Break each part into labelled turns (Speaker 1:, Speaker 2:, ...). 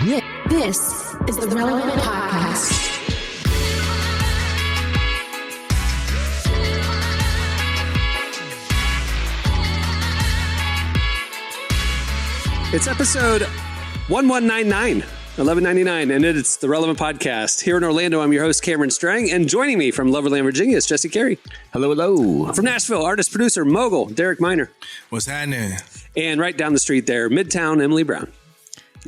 Speaker 1: This is the Relevant Podcast.
Speaker 2: It's episode 1199, and it's the Relevant Podcast. Here in Orlando, I'm your host, Cameron Strang, and joining me from Loverland, Virginia is Jesse Carey.
Speaker 3: Hello, hello.
Speaker 2: From Nashville, artist, producer, mogul, Derek Miner.
Speaker 4: What's happening?
Speaker 2: And right down the street there, Midtown, Emily Brown.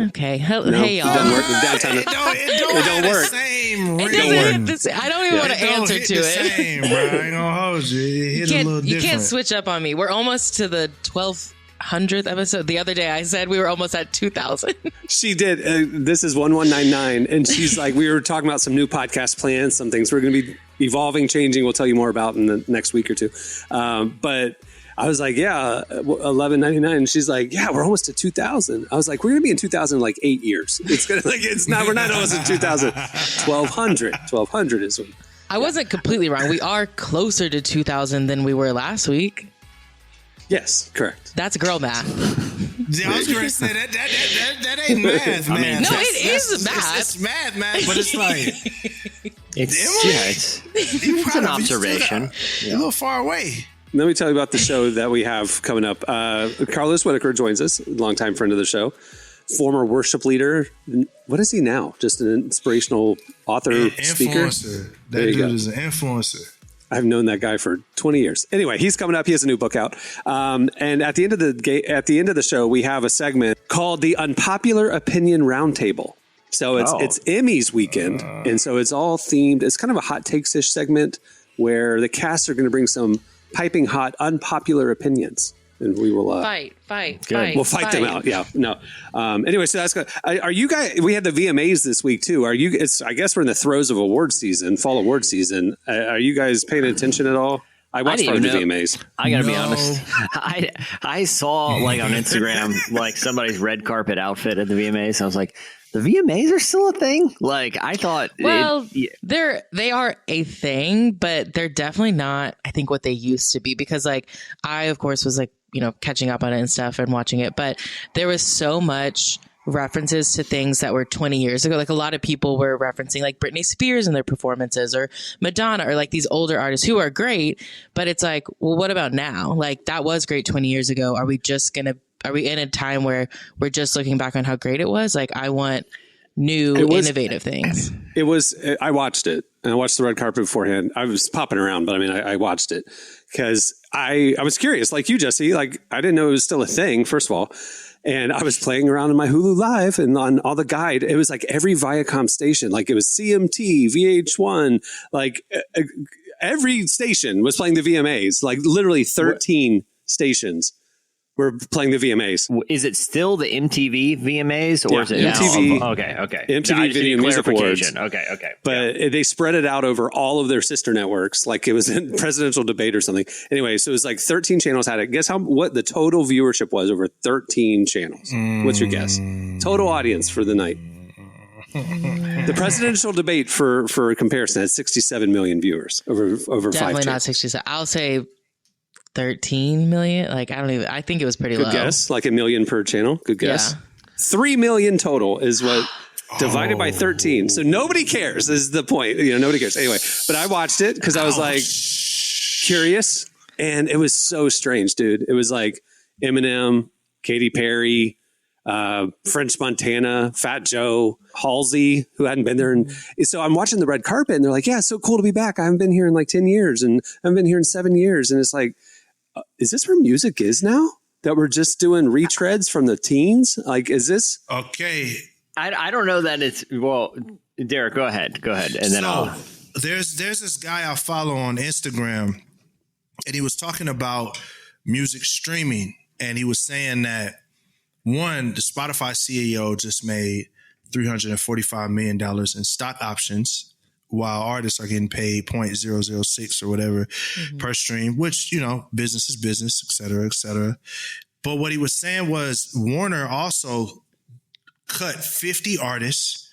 Speaker 5: Okay. Hey, y'all.
Speaker 2: It doesn't work. Downtown.
Speaker 4: It don't work.
Speaker 5: I don't even want to answer to it.
Speaker 4: Same, bro. I ain't gonna hold you. It hit a little different.
Speaker 5: You can't switch up on me. We're almost to the 1200th episode. The other day I said we were almost at 2000.
Speaker 2: She did. This is 1199. And she's like, we were talking about some new podcast plans, some things we're going to be evolving, changing. We'll tell you more about in the next week or two. But I was like, yeah, 1199. And she's like, yeah, we're almost to 2000. I was like, we're going to be in 2000 in like 8 years. It's going to we're not almost in 2000. 1200 is.
Speaker 5: I wasn't completely wrong. We are closer to 2000 than we were last week.
Speaker 2: Yes, correct.
Speaker 5: That's girl math.
Speaker 4: Yeah, I was going to say that ain't math, man.
Speaker 5: No, it is math.
Speaker 4: It's math, but it's like
Speaker 3: It's an observation.
Speaker 4: You're a little far away.
Speaker 2: Let me tell you about the show that we have coming up. Carlos Whittaker joins us, longtime friend of the show, former worship leader. What is he now? Just an inspirational author, speaker?
Speaker 4: Influencer. That dude is an influencer.
Speaker 2: I've known that guy for 20 years. Anyway, he's coming up. He has a new book out. And at the end of the show, we have a segment called the Unpopular Opinion Roundtable. So it's Emmys weekend. And so it's all themed. It's kind of a hot takes-ish segment where the cast are going to bring some piping hot, unpopular opinions. And we will
Speaker 5: fight.
Speaker 2: We'll fight them out. Yeah, no. Anyway, so that's good. Are you guys? We had the VMAs this week too. Are you? I guess we're in the throes of award season, fall award season. Are you guys paying attention at all? I watched part of the VMAs.
Speaker 3: I gotta be honest. I saw like on Instagram like somebody's red carpet outfit at the VMAs. I was like, the VMAs are still a thing? Like, I thought...
Speaker 5: Well, they are a thing, but they're definitely not, I think, what they used to be. Because, like, I, of course, was, like, catching up on it and stuff and watching it. But there was so much references to things that were 20 years ago. Like, a lot of people were referencing, like, Britney Spears and their performances, or Madonna, or, like, these older artists who are great. But it's like, well, what about now? Like, that was great 20 years ago. Are we in a time where we're just looking back on how great it was? Like, I want new, innovative things.
Speaker 2: I watched it, and I watched the red carpet beforehand. I was popping around, but I mean, I watched it because I was curious, like you, Jesse. Like, I didn't know it was still a thing, first of all. And I was playing around in my Hulu Live and on all the guide. It was like every Viacom station, like it was CMT, VH1, like every station was playing the VMAs, like literally 13 stations. We're playing the VMAs.
Speaker 3: Is it still the MTV VMAs or is it
Speaker 2: MTV?
Speaker 3: Now? Okay.
Speaker 2: MTV Video Music Awards.
Speaker 3: Okay.
Speaker 2: But they spread it out over all of their sister networks, like it was a presidential debate or something. Anyway, so it was like 13 channels had it. Guess what the total viewership was over 13 channels? What's your guess? Total audience for the night. The presidential debate, for comparison, had 67 million viewers over 5 channels.
Speaker 5: Definitely not 67. I'll say 13 million. Like, I think it was pretty low.
Speaker 2: Good guess. Like $1 million per channel. Good guess.
Speaker 5: Yeah.
Speaker 2: 3 million total is what divided by 13. So nobody cares is the point. Nobody cares. Anyway, but I watched it because I was like curious, and it was so strange, dude. It was like Eminem, Katy Perry, French Montana, Fat Joe, Halsey, who hadn't been there. And so I'm watching the red carpet, and they're like, yeah, it's so cool to be back. I haven't been here in like 10 years, and I haven't been here in 7 years. And it's like, is this where music is now? That we're just doing retreads from the teens? Like, is this...
Speaker 4: Okay.
Speaker 3: I don't know that it's... Well, Derek, go ahead. And then
Speaker 4: There's this guy I follow on Instagram, and he was talking about music streaming. And he was saying that, one, the Spotify CEO just made $345 million in stock options, while artists are getting paid 0.006 or whatever per stream, which, business is business, et cetera, et cetera. But what he was saying was Warner also cut 50 artists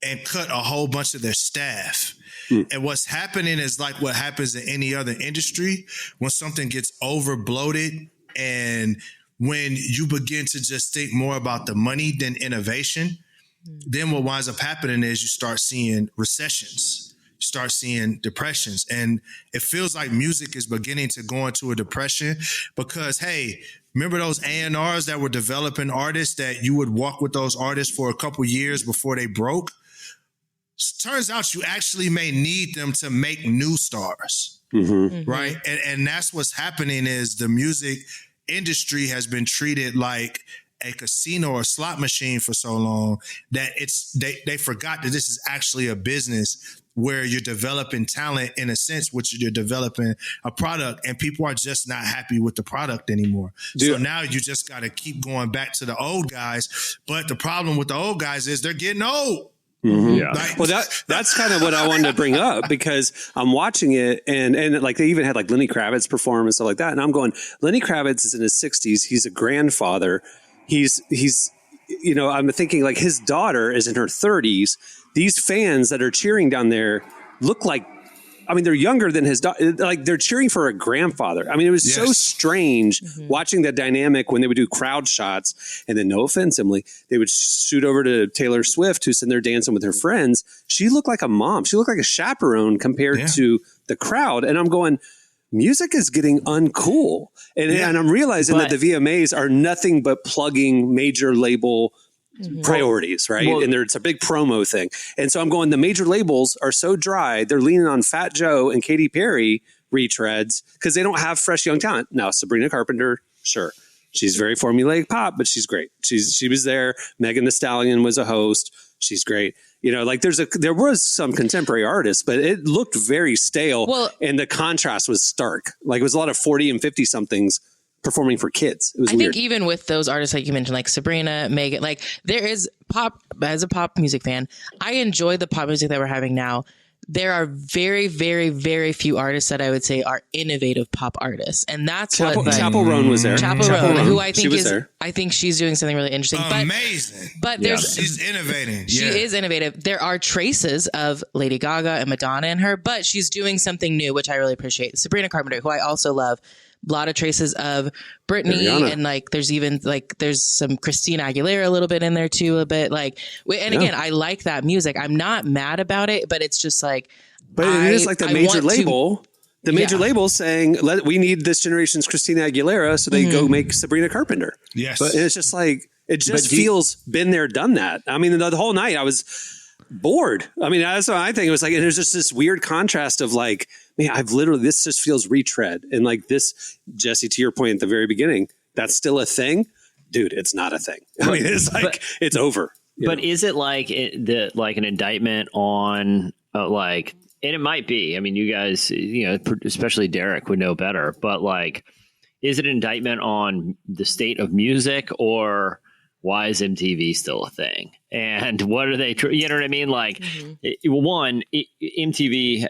Speaker 4: and cut a whole bunch of their staff. And what's happening is like what happens in any other industry when something gets over bloated, and when you begin to just think more about the money than innovation, then what winds up happening is you start seeing recessions, you start seeing depressions. And it feels like music is beginning to go into a depression because, hey, remember those A&Rs that were developing artists that you would walk with those artists for a couple years before they broke? Turns out you actually may need them to make new stars, right? And that's what's happening is the music industry has been treated like a casino or slot machine for so long that they forgot that this is actually a business where you're developing talent in a sense, which you're developing a product, and people are just not happy with the product anymore. So now you just got to keep going back to the old guys. But the problem with the old guys is they're getting old.
Speaker 2: Yeah. Well, that's kind of what I wanted to bring up because I'm watching it and like they even had like Lenny Kravitz perform and stuff like that. And I'm going, Lenny Kravitz is in his 60s. He's a grandfather. He's I'm thinking like his daughter is in her 30s. These fans that are cheering down there look like, they're younger than his daughter. Like they're cheering for a grandfather. It was so strange watching that dynamic when they would do crowd shots. And then, no offense, Emily, they would shoot over to Taylor Swift, who's in there dancing with her friends. She looked like a mom. She looked like a chaperone compared to the crowd. And I'm going, music is getting uncool. And I'm realizing that the VMAs are nothing but plugging major label priorities, right? Well, and it's a big promo thing. And so I'm going, the major labels are so dry, they're leaning on Fat Joe and Katy Perry retreads because they don't have fresh young talent. Now, Sabrina Carpenter, sure. She's very formulaic pop, but she's great. She was there. Megan Thee Stallion was a host. She's great. There was some contemporary artists, but it looked very stale. And the contrast was stark. Like it was a lot of 40 and 50 somethings performing for kids. It was weird.
Speaker 5: I think even with those artists, like you mentioned, like Sabrina, Megan, like there is pop, as a pop music fan, I enjoy the pop music that we're having now. There are very, very, very few artists that I would say are innovative pop artists. And that's
Speaker 2: Chapel Roan was there.
Speaker 5: Chapel Roan, who I think I think she's doing something really interesting.
Speaker 4: Amazing.
Speaker 5: But
Speaker 4: she's innovating.
Speaker 5: She is innovative. There are traces of Lady Gaga and Madonna in her, but she's doing something new, which I really appreciate. Sabrina Carpenter, who I also love. A lot of traces of Britney and like there's some Christina Aguilera a little bit in there too, again, I like that music. I'm not mad about it, but it's just like,
Speaker 2: but it is like the major label. The major label saying, we need this generation's Christina Aguilera, so they go make Sabrina Carpenter.
Speaker 4: Yes.
Speaker 2: But it's just like, it just feels been there, done that. The whole night I was bored. That's what I think. It was like, there's just this weird contrast of like, man, this just feels retread. And like this, Jesse, to your point at the very beginning, that's still a thing. Dude, it's not a thing. It's like, it's over.
Speaker 3: But is it like an indictment on and it might be, you guys, especially Derek would know better, but like, is it an indictment on the state of music or why is MTV still a thing? And what are they, you know what I mean? Like MTV,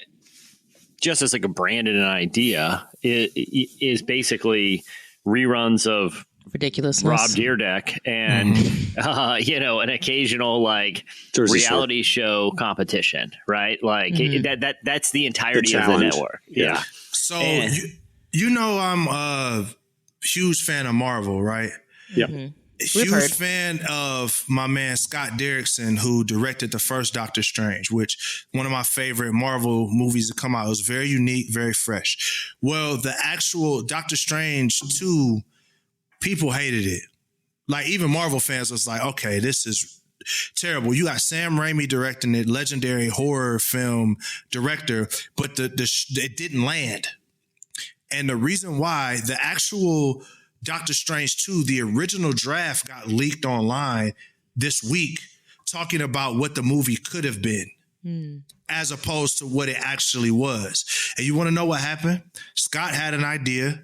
Speaker 3: just as like a brand and an idea, is basically reruns of
Speaker 5: ridiculousness,
Speaker 3: Rob Dyrdek, and an occasional like
Speaker 2: Jersey
Speaker 3: reality show competition, right? Like that's the entirety of the network. Yeah.
Speaker 4: So I'm a huge fan of Marvel, right?
Speaker 2: Yeah.
Speaker 4: Huge fan of my man Scott Derrickson, who directed the first Doctor Strange, which one of my favorite Marvel movies to come out. It was very unique, very fresh. Well, the actual Doctor Strange 2, people hated it. Like even Marvel fans was like, okay, this is terrible. You got Sam Raimi directing it, legendary horror film director, but it didn't land. And the reason why, the actual Doctor Strange 2, the original draft got leaked online this week, talking about what the movie could have been as opposed to what it actually was. And you want to know what happened? Scott had an idea.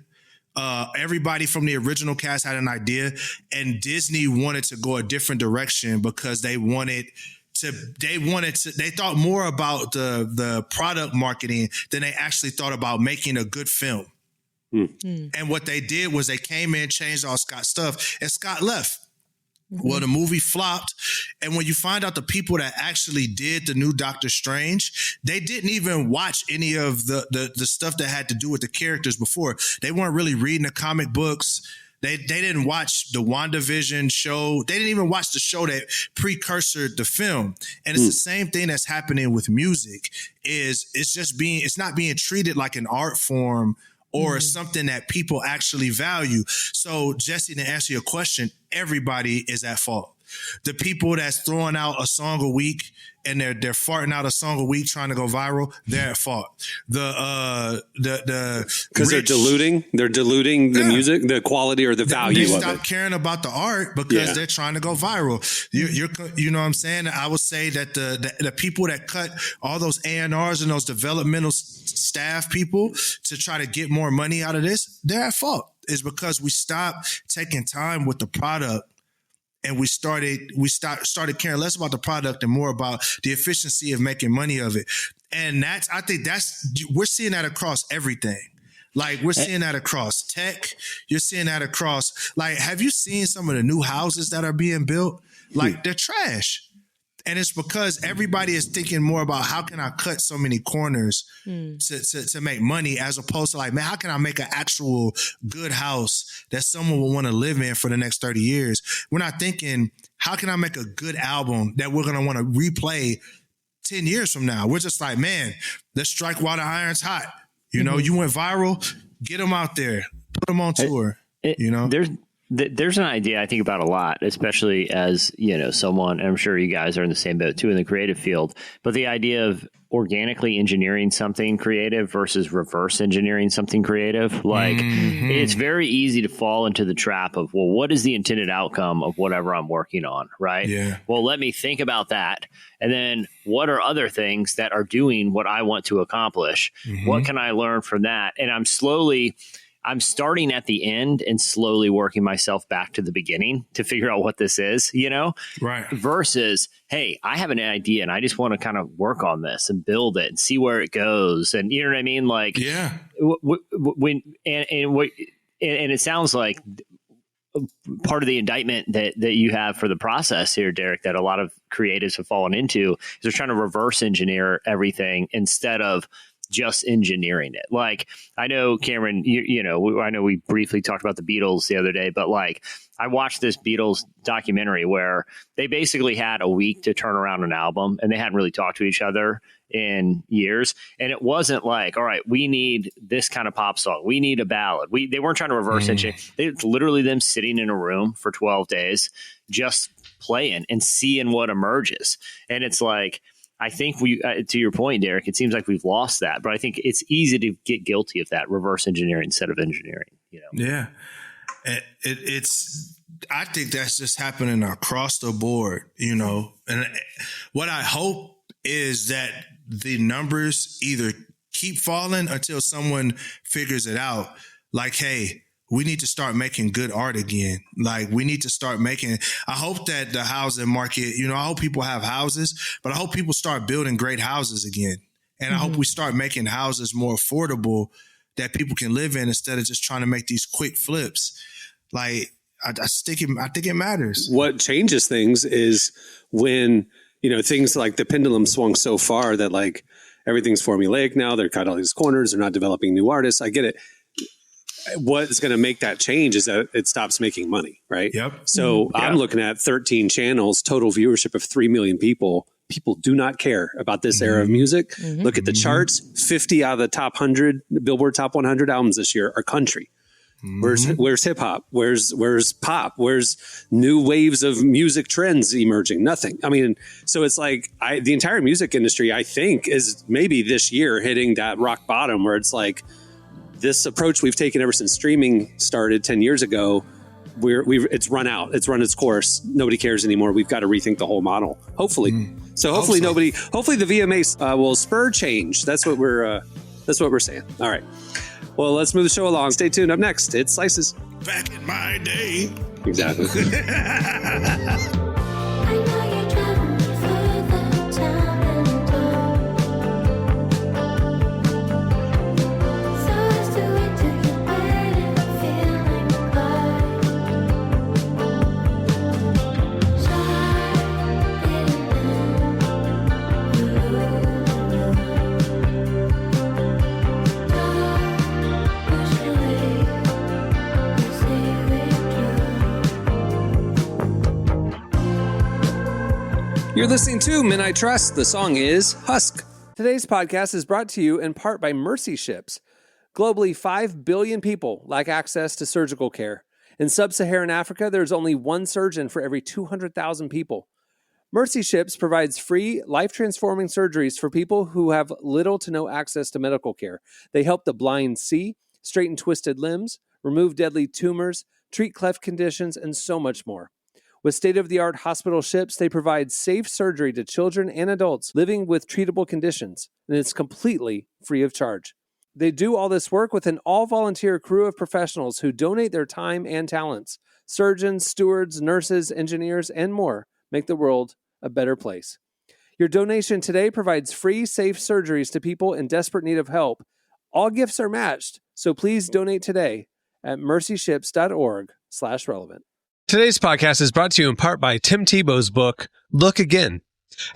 Speaker 4: Everybody from the original cast had an idea, and Disney wanted to go a different direction because they thought more about the product marketing than they actually thought about making a good film. And what they did was they came in, changed all Scott's stuff, and Scott left. Well, the movie flopped. And when you find out the people that actually did the new Doctor Strange, they didn't even watch any of the stuff that had to do with the characters before. They weren't really reading the comic books. They didn't watch the WandaVision show. They didn't even watch the show that precursored the film. And it's the same thing that's happening with music. It's not being treated like an art form or something that people actually value. So, Jesse, to answer your question, everybody is at fault. The people that's throwing out a song a week and they're farting out a song a week trying to go viral, they're at fault. Because
Speaker 2: they're diluting the music, the quality or the value of it.
Speaker 4: They stop caring about the art because they're trying to go viral. You know what I'm saying? I would say that the people that cut all those A&Rs and those developmental staff people to try to get more money out of this, they're at fault. It's because we stopped taking time with the product. And we started caring less about the product and more about the efficiency of making money of it. And we're seeing that across everything. Like, we're seeing that across tech. You're seeing that across, like, have you seen some of the new houses that are being built? Like, they're trash. And it's because everybody is thinking more about how can I cut so many corners to make money, as opposed to like, man, how can I make an actual good house that someone will want to live in for the next 30 years? We're not thinking, how can I make a good album that we're going to want to replay 10 years from now? We're just like, man, let's strike while the iron's hot. You know, you went viral, get them out there, put them on tour, you know?
Speaker 3: There's an idea I think about a lot, especially as, you know, someone, and I'm sure you guys are in the same boat too in the creative field, but the idea of organically engineering something creative versus reverse engineering something creative. Like, it's very easy to fall into the trap of, well, what is the intended outcome of whatever I'm working on? Right.
Speaker 4: Yeah.
Speaker 3: Well, let me think about that. And then what are other things that are doing what I want to accomplish? What can I learn from that? And I'm starting at the end and slowly working myself back to the beginning to figure out what this is, you know,
Speaker 4: right? Versus,
Speaker 3: hey, I have an idea and I just want to kind of work on this and build it and see where it goes. And you know what I mean? Like,
Speaker 4: yeah,
Speaker 3: and it sounds like part of the indictment that you have for the process here, Derek, that a lot of creatives have fallen into is they're trying to reverse engineer everything instead of just engineering it. Like, I know, Cameron, I know we briefly talked about the Beatles the other day, but like, I watched this Beatles documentary where they basically had a week to turn around an album and they hadn't really talked to each other in years. And it wasn't like, all right, we need this kind of pop song, we need a ballad. They weren't trying to reverse engineer. It's literally them sitting in a room for 12 days, just playing and seeing what emerges. And it's like, I think to your point, Derek, it seems like we've lost that, but I think it's easy to get guilty of that reverse engineering instead of engineering, you know?
Speaker 4: Yeah. I think that's just happening across the board, you know, and what I hope is that the numbers either keep falling until someone figures it out. Like, hey, we need to start making good art again. Like, we need to start making, I hope that the housing market, you know, I hope people have houses, but I hope people start building great houses again. And I hope we start making houses more affordable that people can live in instead of just trying to make these quick flips. Like, I think it matters.
Speaker 2: What changes things is when, you know, things like the pendulum swung so far that like everything's formulaic now. They're cut all these corners. They're not developing new artists. I get it. What's going to make that change is that it stops making money, right?
Speaker 4: Yep.
Speaker 2: So I'm looking at 13 channels, total viewership of 3 million people. People do not care about this era of music. Look at the charts. 50 out of the top 100 Billboard top 100 albums this year are country. Where's hip hop? Where's pop? Where's new waves of music trends emerging? Nothing. I mean, so it's like the entire music industry, I think, is maybe this year hitting that rock bottom where it's like, this approach we've taken ever since streaming started 10 years ago, it's run out. It's run its course. Nobody cares anymore. We've got to rethink the whole model. Hopefully. So hopefully the VMAs will spur change. That's what we're saying. All right. Well, let's move the show along. Stay tuned. Up next, it's Slices.
Speaker 4: Back in my day.
Speaker 2: Exactly. You're listening to Men I Trust. The song is Husk. Today's podcast is brought to you in part by Mercy Ships. Globally, 5 billion people lack access to surgical care. In sub-Saharan Africa, there's only one surgeon for every 200,000 people. Mercy Ships provides free, life-transforming surgeries for people who have little to no access to medical care. They help the blind see, straighten twisted limbs, remove deadly tumors, treat cleft conditions, and so much more. With state-of-the-art hospital ships, they provide safe surgery to children and adults living with treatable conditions, and it's completely free of charge. They do all this work with an all-volunteer crew of professionals who donate their time and talents. Surgeons, stewards, nurses, engineers, and more make the world a better place. Your donation today provides free, safe surgeries to people in desperate need of help. All gifts are matched, so please donate today at mercyships.org/relevant. Today's podcast is brought to you in part by Tim Tebow's book, Look Again.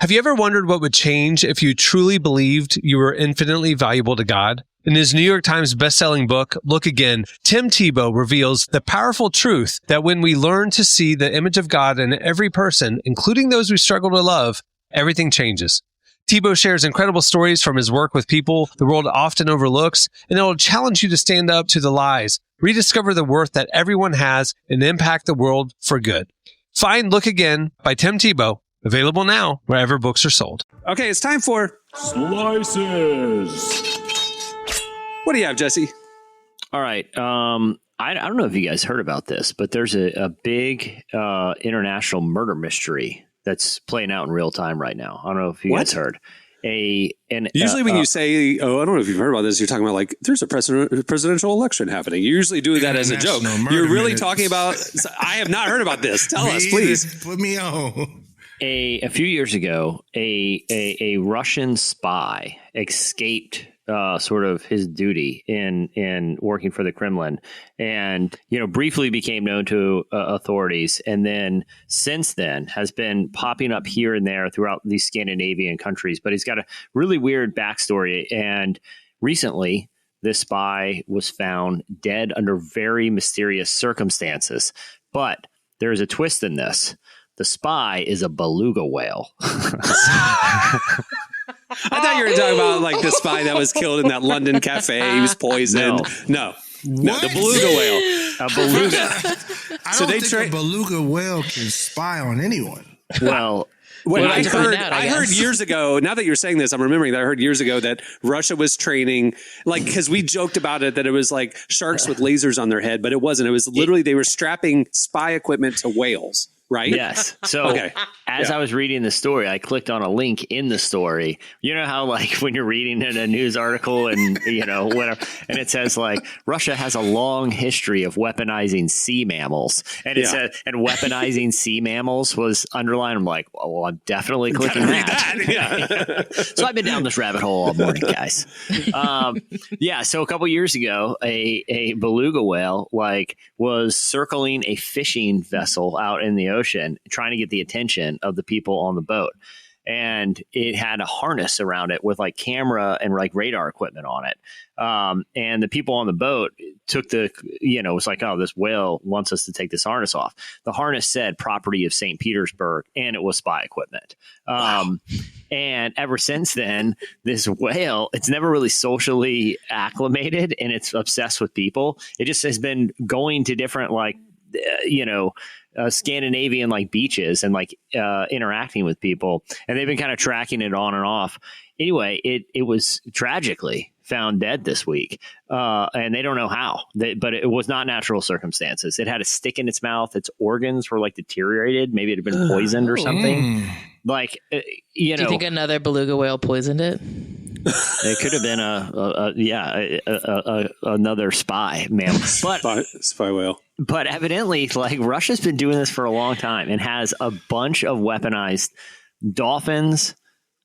Speaker 2: Have you ever wondered what would change if you truly believed you were infinitely valuable to God? In his New York Times bestselling book, Look Again, Tim Tebow reveals the powerful truth that when we learn to see the image of God in every person, including those we struggle to love, everything changes. Tebow shares incredible stories from his work with people the world often overlooks, and it will challenge you to stand up to the lies, rediscover the worth that everyone has, and impact the world for good. Find Look Again by Tim Tebow, available now wherever books are sold. Okay, it's time for Slices. What do you have, Jesse?
Speaker 3: All right. I don't know if you guys heard about this, but there's a big international murder mystery that's playing out in real time right now. I don't know if you guys heard. Usually when you say, I don't know if you've heard about this, you're talking about like, there's a presidential election happening. You usually do that as a joke. You're really talking about, I have not heard about this. Tell us, please.
Speaker 4: Put me on.
Speaker 3: A few years ago, a Russian spy escaped sort of his duty in working for the Kremlin, and briefly became known to authorities, and then since then has been popping up here and there throughout these Scandinavian countries. But he's got a really weird backstory, and recently this spy was found dead under very mysterious circumstances. But there is a twist in this. The spy is a beluga whale.
Speaker 2: I thought you were talking about like the spy that was killed in that London cafe. He was poisoned. No, the beluga whale.
Speaker 3: A beluga.
Speaker 4: I don't think a beluga whale can spy on anyone.
Speaker 3: Well,
Speaker 2: I heard years ago, now that you're saying this, I'm remembering that I heard years ago that Russia was training, like, because we joked about it, that it was like sharks with lasers on their head, but it wasn't. It was literally, they were strapping spy equipment to whales. Right?
Speaker 3: Yes. So as I was reading the story, I clicked on a link in the story. You know how like when you're reading in a news article and whatever, and it says like Russia has a long history of weaponizing sea mammals, and it said and weaponizing sea mammals was underlined. I'm like, well, I'm definitely clicking that. So I've been down this rabbit hole all morning, guys. So a couple years ago, a beluga whale was circling a fishing vessel out in the ocean, trying to get the attention of the people on the boat. And it had a harness around it with like camera and like radar equipment on it. And the people on the boat took it was like, oh, this whale wants us to take this harness off. The harness said property of St. Petersburg, and it was spy equipment. Wow. And ever since then, this whale, it's never really socially acclimated, and it's obsessed with people. It just has been going to different Scandinavian like beaches and like interacting with people, and they've been kind of tracking it on and off. Anyway, it was tragically found dead this week, and they don't know how. But it was not natural circumstances. It had a stick in its mouth. Its organs were like deteriorated. Maybe it had been poisoned or something. Like Do
Speaker 5: you think another beluga whale poisoned it?
Speaker 3: It could have been another spy mammal, but
Speaker 2: spy whale.
Speaker 3: But evidently, like Russia's been doing this for a long time and has a bunch of weaponized dolphins,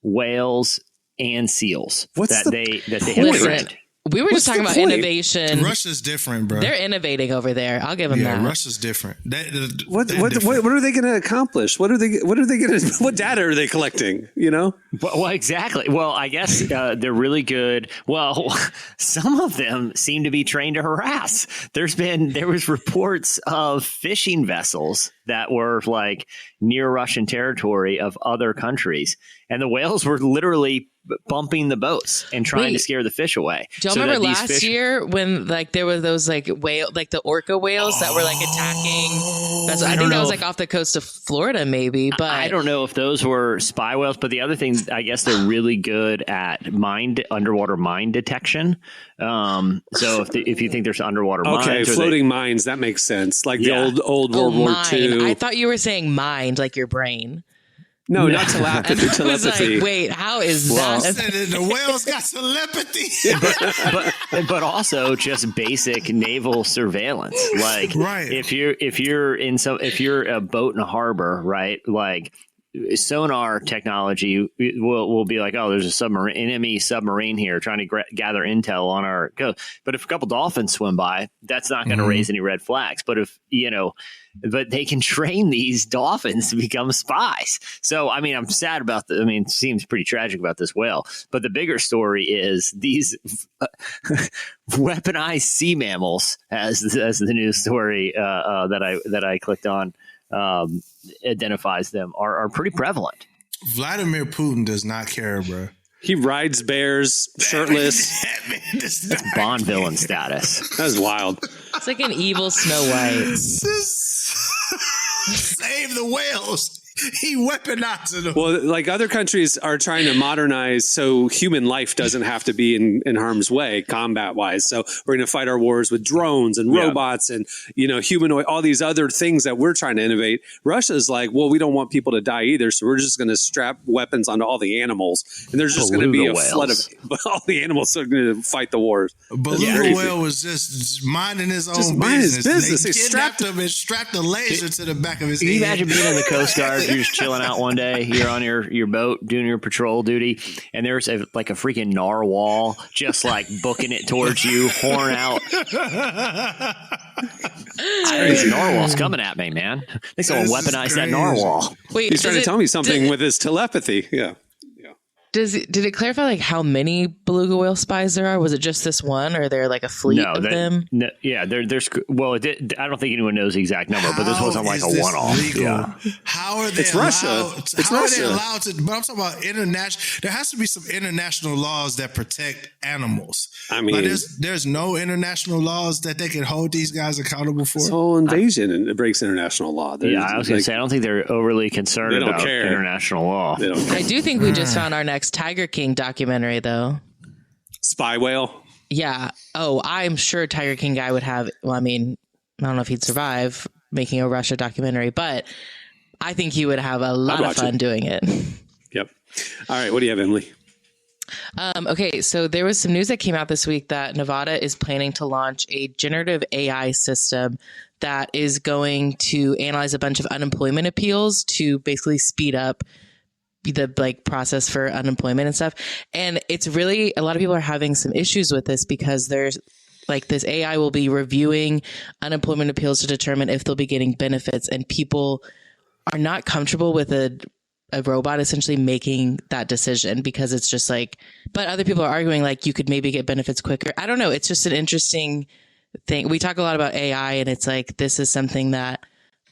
Speaker 3: whales, and seals that they have trained.
Speaker 5: We were just talking about
Speaker 2: point?
Speaker 5: innovation.
Speaker 4: Russia's different, bro.
Speaker 5: They're innovating over there. I'll give them that.
Speaker 4: Russia's different.
Speaker 2: What are they going to accomplish? What data are they collecting? You know?
Speaker 3: Well, exactly. Well, I guess they're really good. Well, some of them seem to be trained to harass. There was reports of fishing vessels that were like near Russian territory of other countries, and the whales were literally bumping the boats and trying to scare the fish away.
Speaker 5: Do y'all remember last year when like there were those like the orca whales that were like attacking? I think that was like off the coast of Florida, maybe. But
Speaker 3: I don't know if those were spy whales. But the other thing, I guess they're really good at underwater mine detection. So if you think there's underwater mines,
Speaker 2: floating mines, that makes sense. Like the old World War II.
Speaker 5: I thought you were saying mind, like your brain.
Speaker 2: No, not telepathy.
Speaker 5: I was like, wait, how is that?
Speaker 4: The whales got telepathy.
Speaker 3: but also just basic naval surveillance. Like,
Speaker 4: right.
Speaker 3: if you're a boat in a harbor, right? Like, sonar technology will be like, oh, there's an enemy submarine here trying to gather intel on our coast. But if a couple dolphins swim by, that's not going to raise any red flags. But but they can train these dolphins to become spies. So, I mean, I'm sad about it seems pretty tragic about this whale. But the bigger story is these weaponized sea mammals, as the news story that I clicked on identifies them, are pretty prevalent.
Speaker 4: Vladimir Putin does not care, bro.
Speaker 2: He rides bears shirtless.
Speaker 3: That's Bond villain status.
Speaker 2: That's wild.
Speaker 5: It's like an evil Snow White.
Speaker 4: Save the whales. He weaponized them.
Speaker 2: Well, like other countries are trying to modernize so human life doesn't have to be in harm's way combat wise. So we're going to fight our wars with drones and robots and, humanoid, all these other things that we're trying to innovate. Russia's like, well, we don't want people to die either. So we're just going to strap weapons onto all the animals. And there's just going to be a flood of all the animals are going to fight the wars.
Speaker 4: Beluga whale was just minding his own business. They kidnapped him and strapped a laser to the back of his head.
Speaker 3: Can you imagine being in the Coast Guard? You're just chilling out one day. You're on your boat doing your patrol duty, and there's a freaking narwhal just like booking it towards you, horn out. Narwhal's coming at me, man. I think someone weaponized that narwhal.
Speaker 5: Wait,
Speaker 2: he's trying to tell me something with his telepathy. Yeah.
Speaker 5: Did it clarify like how many beluga whale spies there are? Was it just this one, or are there like a fleet of them?
Speaker 3: No, yeah, there's. Well, I don't think anyone knows the exact number, but this wasn't like a one-off.
Speaker 4: Yeah. How are they?
Speaker 2: It's
Speaker 4: allowed,
Speaker 2: Russia. It's
Speaker 4: how
Speaker 2: Russia.
Speaker 4: Are they allowed to? But I'm talking about international. There has to be some international laws that protect animals.
Speaker 2: I mean,
Speaker 4: like there's no international laws that they can hold these guys accountable for.
Speaker 2: This whole invasion and it breaks international law.
Speaker 3: I was going to say I don't think they're overly concerned about international law.
Speaker 5: I do think we just found our next Tiger King documentary, though.
Speaker 2: Spy whale?
Speaker 5: Yeah. Oh, I'm sure Tiger King guy would have. Well, I mean, I don't know if he'd survive making a Russia documentary, but I think he would have a lot of fun doing it.
Speaker 2: Yep. All right. What do you have, Emily?
Speaker 5: Okay, so there was some news that came out this week that Nevada is planning to launch a generative AI system that is going to analyze a bunch of unemployment appeals to basically speed up the process for unemployment and stuff. And it's really, a lot of people are having some issues with this because there's this AI will be reviewing unemployment appeals to determine if they'll be getting benefits, and people are not comfortable with a robot essentially making that decision because it's just but other people are arguing you could maybe get benefits quicker. I don't know. It's just an interesting thing. We talk a lot about AI and it's this is something that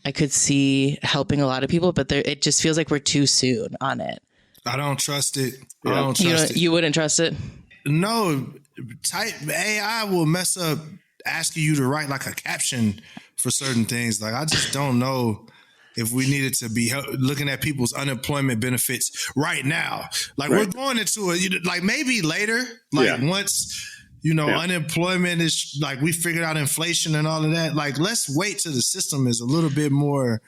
Speaker 5: I could see helping a lot of people, but it just feels like we're too soon on it.
Speaker 4: I don't trust it.
Speaker 2: Yeah.
Speaker 4: I don't trust it.
Speaker 5: You wouldn't trust it?
Speaker 4: No. AI will mess up asking you to write a caption for certain things. I just don't know if we needed to be looking at people's unemployment benefits right now. We're going into maybe later, once, unemployment is we figured out inflation and all of that. Let's wait till the system is a little bit more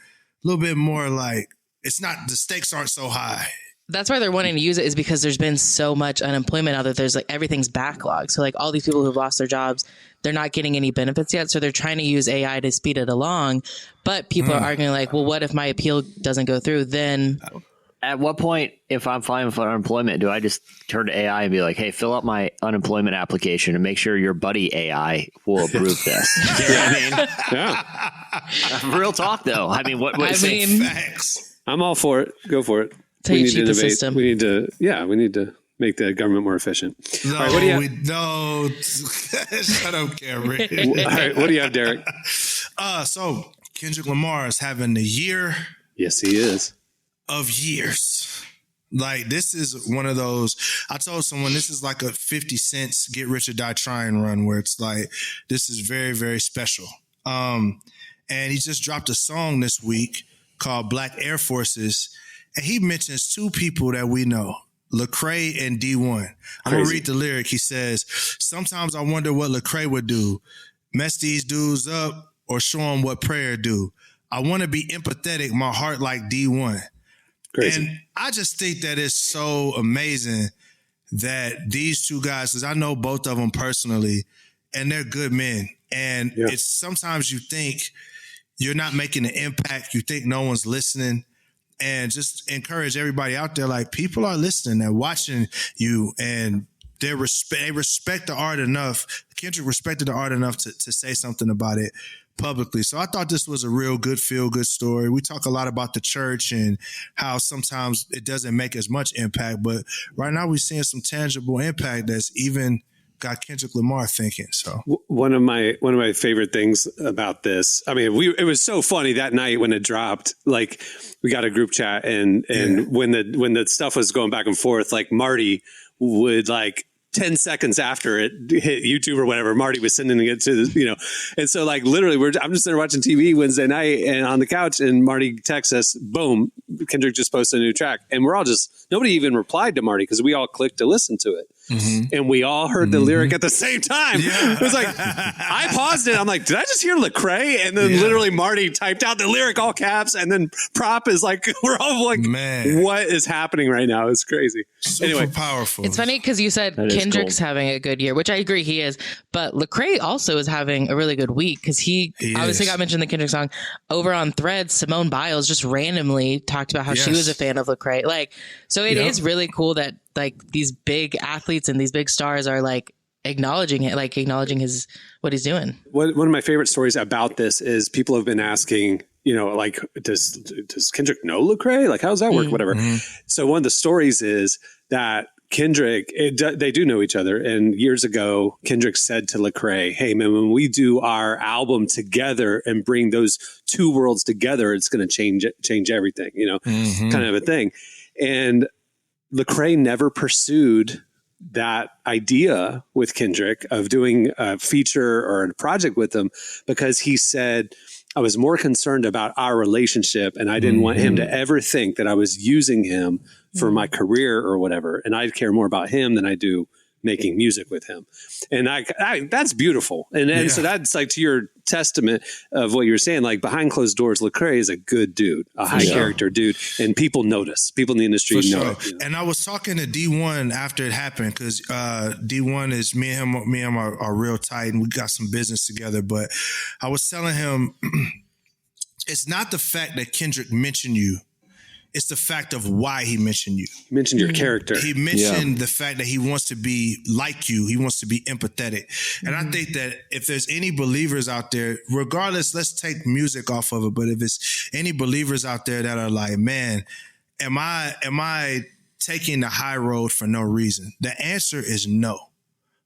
Speaker 4: it's not, the stakes aren't so high.
Speaker 5: That's why they're wanting to use it, is because there's been so much unemployment now that there's everything's backlogged. So all these people who've lost their jobs, they're not getting any benefits yet. So they're trying to use AI to speed it along. But people are arguing well, what if my appeal doesn't go through? Then
Speaker 3: at what point, if I'm filing for unemployment, do I just turn to AI and be like, hey, fill out my unemployment application and make sure your buddy AI will approve this? You know what I mean? Real talk, though. I mean, what
Speaker 4: Facts.
Speaker 2: I'm all for it. Go for it.
Speaker 5: Till you cheat the system.
Speaker 2: We need to make the government more efficient.
Speaker 4: No,
Speaker 2: all right, what do you
Speaker 4: no. Shut up, Cameron.
Speaker 2: all right, what do you have, Derek?
Speaker 4: So Kendrick Lamar is having the year.
Speaker 2: Yes, he is.
Speaker 4: Of years. Like, this is one of those, I told someone this is like a 50 cents get rich or die trying run, where it's like, this is very, very special. And he just dropped a song this week called Black Air Forces. And he mentions two people that we know, Lecrae and D1. I'm going to read the lyric. He says, sometimes I wonder what Lecrae would do. Mess these dudes up or show them what prayer do. I want to be empathetic, my heart like D1. Crazy. And I just think that it's so amazing that these two guys, because I know both of them personally, and they're good men. And it's sometimes you think you're not making an impact. You think no one's listening. And just encourage everybody out there, like, people are listening. They're watching you, and they respect the art enough. Kendrick respected the art enough to say something about it publicly. So I thought this was a real good, feel-good story. We talk a lot about the church and how sometimes it doesn't make as much impact, but right now we're seeing some tangible impact that's even got Kendrick Lamar thinking. So
Speaker 2: one of my favorite things about this, I mean, it was so funny that night when it dropped. Like, we got a group chat, and when the stuff was going back and forth, like, Marty would, like, 10 seconds after it hit YouTube or whatever, Marty was sending it to and so, like, literally I'm just there watching TV Wednesday night and on the couch, and Marty texts us, boom, Kendrick just posted a new track, and we're all nobody even replied to Marty because we all clicked to listen to it. Mm-hmm. And we all heard the lyric at the same time. Yeah. It was like, I paused it. I'm like, did I just hear Lecrae? And then literally Marty typed out the lyric all caps, and then Prop is like, we're all like, man, what is happening right now? It's crazy.
Speaker 4: Super powerful.
Speaker 5: It's funny because you said Kendrick's having a good year, which I agree he is, but Lecrae also is having a really good week because he obviously got mentioned in the Kendrick song. Over on Threads, Simone Biles just randomly talked about how she was a fan of Lecrae. Like, so it is really cool that, like, these big athletes and these big stars are, like, acknowledging it, like acknowledging what he's doing. One
Speaker 2: of my favorite stories about this is people have been asking, like, does Kendrick know Lecrae? Like, how does that work? Whatever. So one of the stories is that Kendrick, they do know each other. And years ago, Kendrick said to Lecrae, hey, man, when we do our album together and bring those two worlds together, it's going to change everything, kind of a thing. And Lecrae never pursued that idea with Kendrick of doing a feature or a project with him because he said, I was more concerned about our relationship, and I didn't want him to ever think that I was using him for my career or whatever. And I care more about him than I do making music with him. And I that's beautiful. And so that's, like, to your testament of what you're saying, like, behind closed doors, Lecrae is a good dude, a high character dude. And people notice, people in the industry know it.
Speaker 4: And I was talking to D1 after it happened, because D1 is me and him are real tight, and we got some business together. But I was telling him, it's not the fact that Kendrick mentioned you. It's the fact of why he mentioned you.
Speaker 2: He mentioned your character.
Speaker 4: He mentioned the fact that he wants to be like you. He wants to be empathetic. And I think that if there's any believers out there, regardless, let's take music off of it, but if it's any believers out there that are like, man, am I taking the high road for no reason? The answer is no.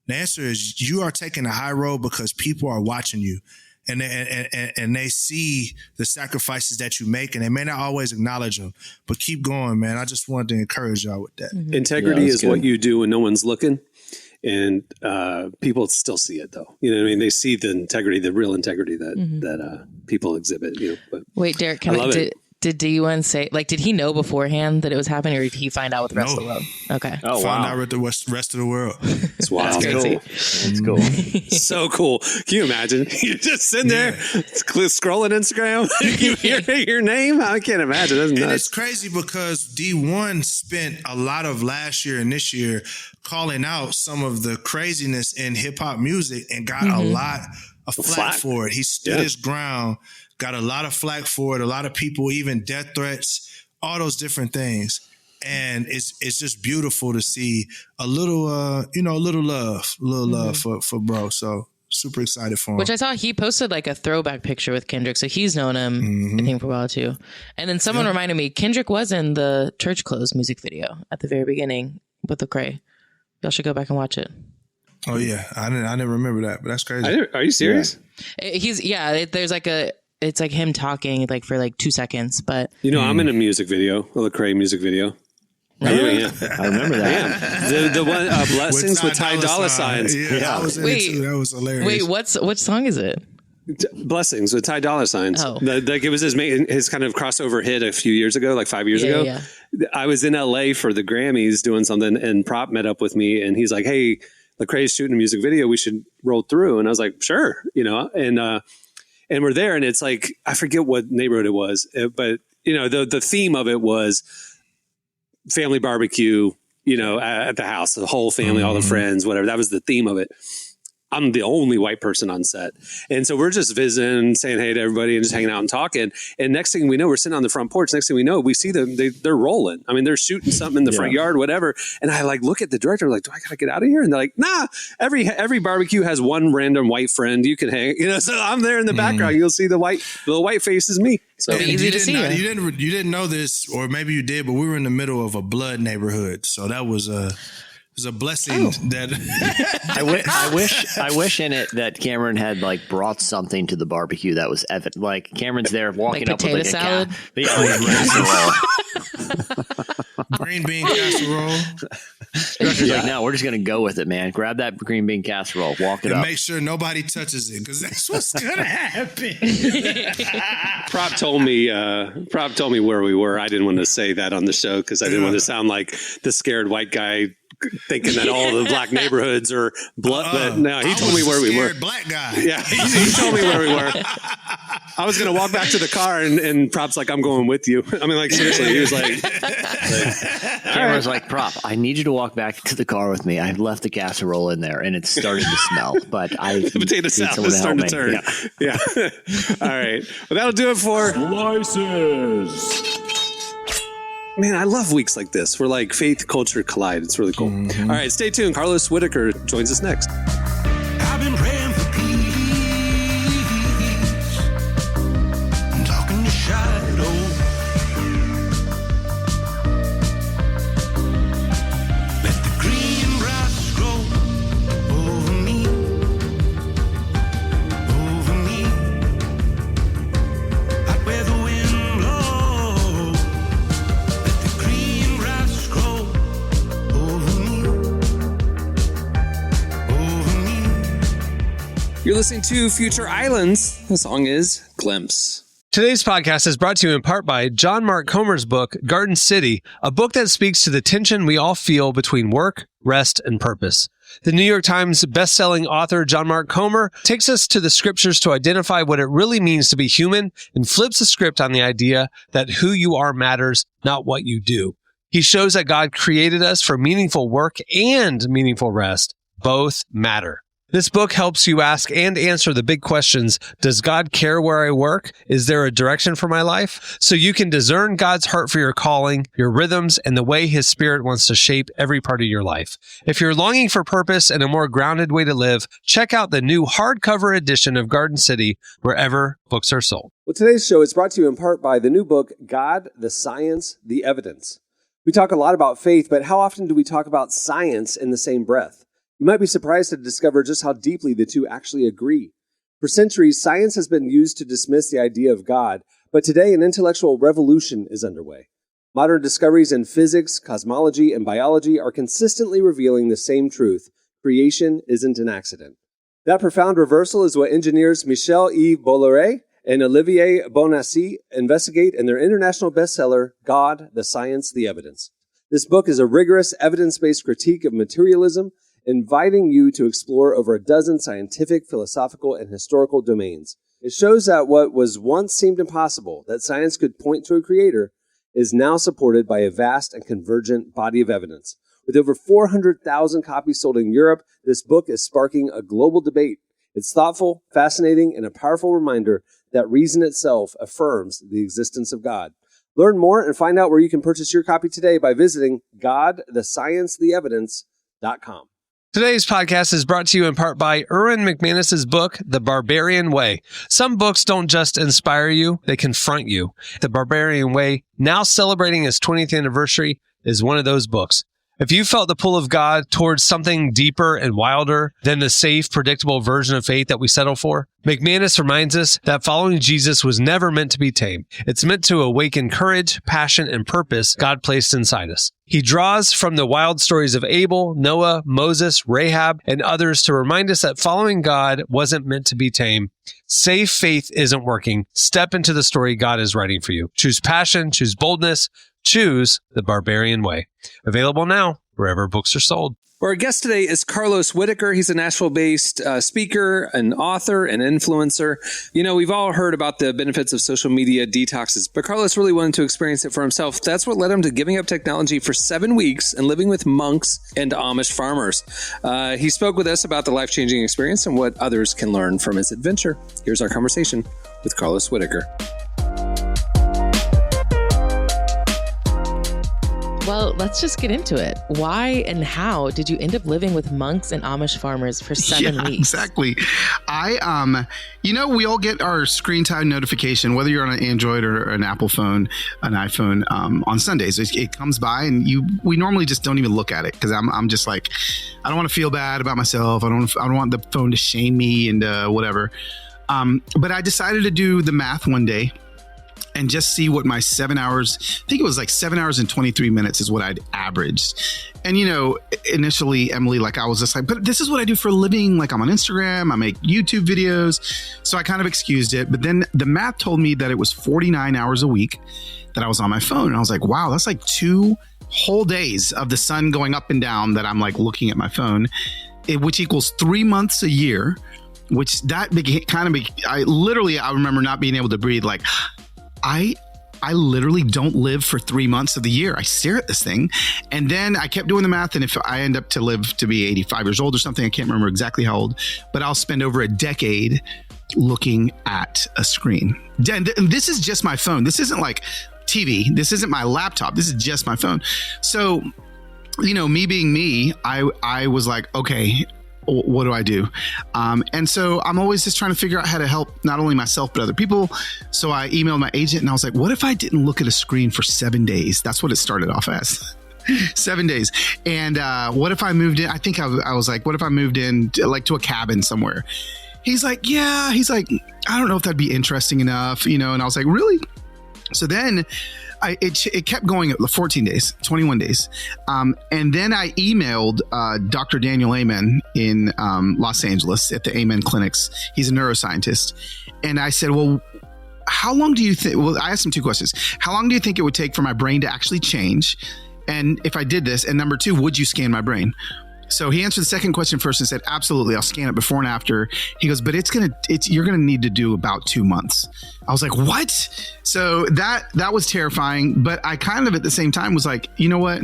Speaker 4: The answer is you are taking the high road because people are watching you. And they see the sacrifices that you make, and they may not always acknowledge them, but keep going, man. I just wanted to encourage y'all with that.
Speaker 2: Integrity is what you do when no one's looking, and people still see it, though. You know what I mean? They see the integrity, the real integrity that people exhibit. But
Speaker 5: wait, Derek, did D1 say, like, did he know beforehand that it was happening, or did he find out with the rest of the world? Okay.
Speaker 4: Oh, Found out with the rest of the world.
Speaker 2: It's wild.
Speaker 5: That's crazy.
Speaker 3: It's cool.
Speaker 2: So cool. Can you imagine? You're just sitting there scrolling Instagram. You hear your name? I can't imagine. That's nuts.
Speaker 4: And it's crazy because D1 spent a lot of last year and this year calling out some of the craziness in hip hop music and got a lot of flack for it. He stood his ground. Got a lot of flack for it. A lot of people, even death threats, all those different things. And it's just beautiful to see a little love for bro. So super excited for him.
Speaker 5: Which I saw he posted like a throwback picture with Kendrick. So he's known him, I think, for a while too. And then someone reminded me, Kendrick was in the Church Clothes music video at the very beginning with Lecrae. Y'all should go back and watch it.
Speaker 4: Oh yeah, I didn't remember that, but that's crazy.
Speaker 2: Are you serious?
Speaker 5: There's like it's like him talking like for like 2 seconds, but
Speaker 2: I'm in a music video, a Lecrae music video.
Speaker 3: Really?
Speaker 2: Yeah.
Speaker 3: I remember that.
Speaker 2: The one Blessings with Ty Dolla Signs.
Speaker 4: Yeah, I was in it too. That was hilarious.
Speaker 5: Wait, which song is it?
Speaker 2: Blessings with Ty Dolla Signs.
Speaker 5: Oh.
Speaker 2: Like it was his kind of crossover hit a few years ago, like 5 years ago.
Speaker 5: Yeah.
Speaker 2: I was in LA for the Grammys doing something, and Prop met up with me, and he's like, "Hey, Lecrae's shooting a music video. We should roll through." And I was like, "Sure," and we're there, and it's like I forget what neighborhood it was, but the theme of it was family barbecue, at the house, the whole family, all the friends, whatever. That was the theme of it. I'm the only white person on set. And so we're just visiting, saying hey to everybody and just hanging out and talking. And next thing we know, we're sitting on the front porch. Next thing we know, we see them, they're rolling. I mean, they're shooting something in the front yard, whatever. And I like look at the director, like, do I gotta get out of here? And they're like, nah, every barbecue has one random white friend you can hang, so I'm there in the background. You'll see the little white face is me. So
Speaker 5: easy to see.
Speaker 4: You didn't know this, or maybe you did, but we were in the middle of a blood neighborhood. So that was a blessing that
Speaker 3: I wish in it that Cameron had like brought something to the barbecue that was evident. Like Cameron's there walking
Speaker 5: like
Speaker 3: up with like
Speaker 5: salad?
Speaker 3: a casserole.
Speaker 4: green bean casserole.
Speaker 3: He's like, no, we're just gonna go with it, man. Grab that green bean casserole, walk it
Speaker 4: and
Speaker 3: up,
Speaker 4: make sure nobody touches it because that's what's gonna happen.
Speaker 2: Prop told me where we were. I didn't want to say that on the show because I didn't want to sound like the scared white guy thinking that all the black neighborhoods are blood. But no, he told me where we were.
Speaker 4: Black guy.
Speaker 2: Yeah, he told me where we were. I was going to walk back to the car, and Prop's like, I'm going with you. I mean, like, seriously, he was like
Speaker 3: Cameron's like, Prop, I need you to walk back to the car with me. I left the casserole in there, and it's starting to smell. But the
Speaker 2: potato salad is starting to turn. Yeah. All right. Well, that'll do it for
Speaker 6: Slices.
Speaker 2: Man, I love weeks like this where like faith, culture collide. It's really cool. All right, stay tuned. Carlos Whittaker joins us next.
Speaker 6: I've been praying for peace. I'm talking to shadow. Let the green grass grow over me. Over me. Out where the wind blows. Let the green grass grow over me. Over me.
Speaker 2: You're listening to Future Islands. The song is Glimpse. Today's podcast is brought to you in part by John Mark Comer's book, Garden City, a book that speaks to the tension we all feel between work, rest, and purpose. The New York Times bestselling author John Mark Comer takes us to the scriptures to identify what it really means to be human and flips the script on the idea that who you are matters, not what you do. He shows that God created us for meaningful work and meaningful rest. Both matter. This book helps you ask and answer the big questions. Does God care where I work? Is there a direction for my life? So you can discern God's heart for your calling, your rhythms, and the way His Spirit wants to shape every part of your life. If you're longing for purpose and a more grounded way to live, check out the new hardcover edition of Garden City wherever books are sold. Well, today's show is brought to you in part by the new book, God, the Science, the Evidence. We talk a lot about faith, but how often do we talk about science in the same breath? You might be surprised to discover just how deeply the two actually agree. For centuries, science has been used to dismiss the idea of God, but today an intellectual revolution is underway. Modern discoveries in physics, cosmology, and biology are consistently revealing the same truth: creation isn't an accident. That profound reversal is what engineers Michel-Yves Bolloré and Olivier Bonassi investigate in their international bestseller, God, the Science, the Evidence. This book is a rigorous, evidence-based critique of materialism, inviting you to explore over a dozen scientific, philosophical, and historical domains. It shows that what was once seemed impossible, that science could point to a creator, is now supported by a vast and convergent body of evidence. With over 400,000 copies sold in Europe, this book is sparking a global debate. It's thoughtful, fascinating, and a powerful reminder that reason itself affirms the existence of God. Learn more and find out where you can purchase your copy today by visiting godthesciencetheevidence.com. Today's podcast is brought to you in part by Erwin McManus's book, The Barbarian Way. Some books don't just inspire you, they confront you. The Barbarian Way, now celebrating its 20th anniversary, is one of those books. If you felt the pull of God towards something deeper and wilder than the safe, predictable version of faith that we settle for, McManus reminds us that following Jesus was never meant to be tame. It's meant to awaken courage, passion, and purpose God placed inside us. He draws from the wild stories of Abel, Noah, Moses, Rahab, and others to remind us that following God wasn't meant to be tame. Safe faith isn't working. Step into the story God is writing for you. Choose passion, choose boldness, choose the Barbarian Way. Available now wherever books are sold. Our guest today is Carlos Whittaker. He's a Nashville-based speaker, an author, an influencer. You know, we've all heard about the benefits of social media detoxes, but Carlos really wanted to experience it for himself. That's what led him to giving up technology for 7 weeks and living with monks and Amish farmers. He spoke with us about the life-changing experience and what others can learn from his adventure. Here's our conversation with Carlos Whittaker.
Speaker 5: Well, let's just get into it. Why and how did you end up living with monks and Amish farmers for 7 weeks?
Speaker 7: Exactly. We all get our screen time notification, whether you're on an Android or an Apple phone, an iPhone, on Sundays. It comes by and we normally just don't even look at it because I'm just like, I don't want to feel bad about myself. I don't want the phone to shame me and whatever. But I decided to do the math one day and just see what my 7 hours, I think it was like 7 hours and 23 minutes is what I'd averaged. And, initially, Emily, I was just like, but this is what I do for a living. I'm on Instagram, I make YouTube videos. So I kind of excused it. But then the math told me that it was 49 hours a week that I was on my phone. And I was like, wow, that's like 2 whole days of the sun going up and down that I'm looking at my phone, which equals 3 months a year, which I remember not being able to breathe. I literally don't live for 3 months of the year. I stare at this thing. And then I kept doing the math. And if I end up to live to be 85 years old or something, I can't remember exactly how old, but I'll spend over a decade looking at a screen. And this is just my phone. This isn't like TV. This isn't my laptop. This is just my phone. So, me being me, I was like, okay, what do I do? And so I'm always just trying to figure out how to help not only myself, but other people. So I emailed my agent and I was like, what if I didn't look at a screen for 7 days? That's what it started off as. 7 days. And what if I moved in? I think I was like, what if I moved in to a cabin somewhere? He's like, yeah. He's like, I don't know if that'd be interesting enough, And I was like, really? So then it kept going 14 days, 21 days. And then I emailed Dr. Daniel Amen in Los Angeles at the Amen clinics. He's a neuroscientist. And I said, well, how long do you think, I asked him 2 questions. How long do you think it would take for my brain to actually change? And if I did this, and number 2, would you scan my brain? So he answered the second question first and said, absolutely, I'll scan it before and after. He goes, but you're going to need to do about 2 months. I was like, what? So that was terrifying. But I kind of at the same time was like, you know what?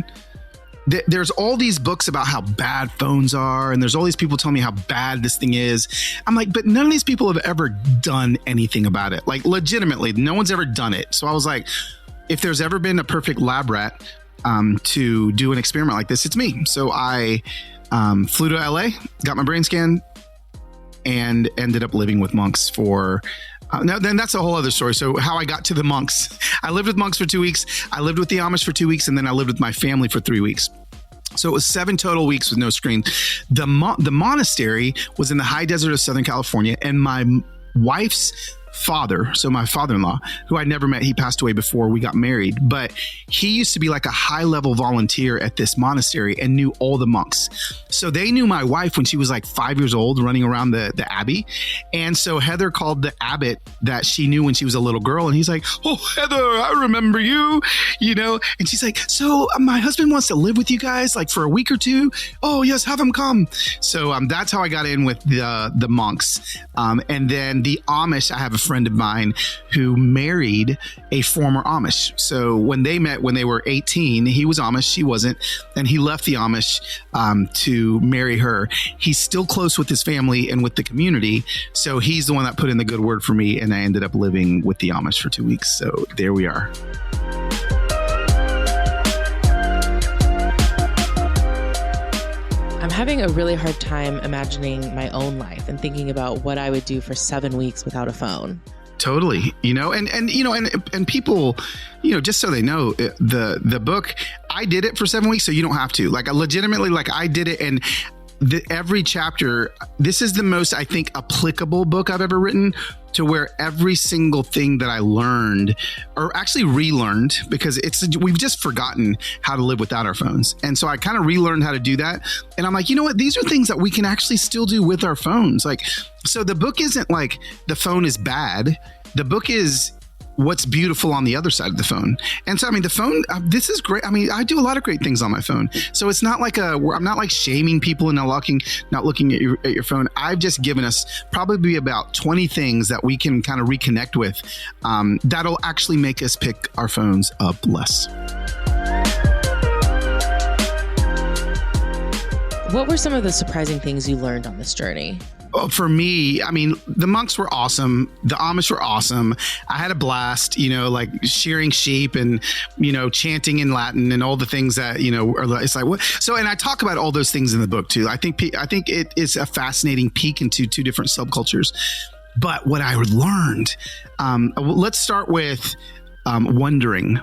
Speaker 7: There's all these books about how bad phones are. And there's all these people telling me how bad this thing is. I'm like, but none of these people have ever done anything about it. Legitimately, no one's ever done it. So I was like, if there's ever been a perfect lab rat to do an experiment like this, it's me. So I flew to LA, got my brain scanned, and ended up living with monks for then that's a whole other story. So how I got to the monks, I lived with monks for 2 weeks. I lived with the Amish for 2 weeks, and then I lived with my family for 3 weeks. So it was 7 total weeks with no screen. The monastery was in the high desert of Southern California, and my wife's father, so my father-in-law, who I never met, he passed away before we got married, but he used to be like a high-level volunteer at this monastery and knew all the monks. So they knew my wife when she was like 5 years old, running around the abbey. And so Heather called the abbot that she knew when she was a little girl, and he's like, oh, Heather, I remember you, and she's like, so my husband wants to live with you guys for a week or 2. Oh yes, have him come. So that's how I got in with the monks. And then the Amish, I have a friend of mine who married a former Amish. So when they met when they were 18, he was Amish, she wasn't, and he left the Amish to marry her. He's still close with his family and with the community, so he's the one that put in the good word for me, and I ended up living with the Amish for 2 weeks. So there we are.
Speaker 5: I'm having a really hard time imagining my own life and thinking about what I would do for 7 weeks without a phone.
Speaker 7: Totally. And people, just so they know, the book, I did it for 7 weeks, so you don't have to. Like, I legitimately, I did it, and every chapter, this is the most, I think, applicable book I've ever written, to where every single thing that I learned, or actually relearned, because we've just forgotten how to live without our phones. And so I kind of relearned how to do that. And I'm like, you know what? These are things that we can actually still do with our phones. So the book isn't like the phone is bad. The book is what's beautiful on the other side of the phone. And so, the phone, this is great. I do a lot of great things on my phone. So it's not like I'm not like shaming people and not looking at your phone. I've just given us probably about 20 things that we can kind of reconnect with that'll actually make us pick our phones up less.
Speaker 5: What were some of the surprising things you learned on this journey?
Speaker 7: For me, the monks were awesome. The Amish were awesome. I had a blast, shearing sheep and, chanting in Latin and all the things that, it's like, what? So, and I talk about all those things in the book too. I think it is a fascinating peek into two different subcultures. But what I learned, let's start with wondering.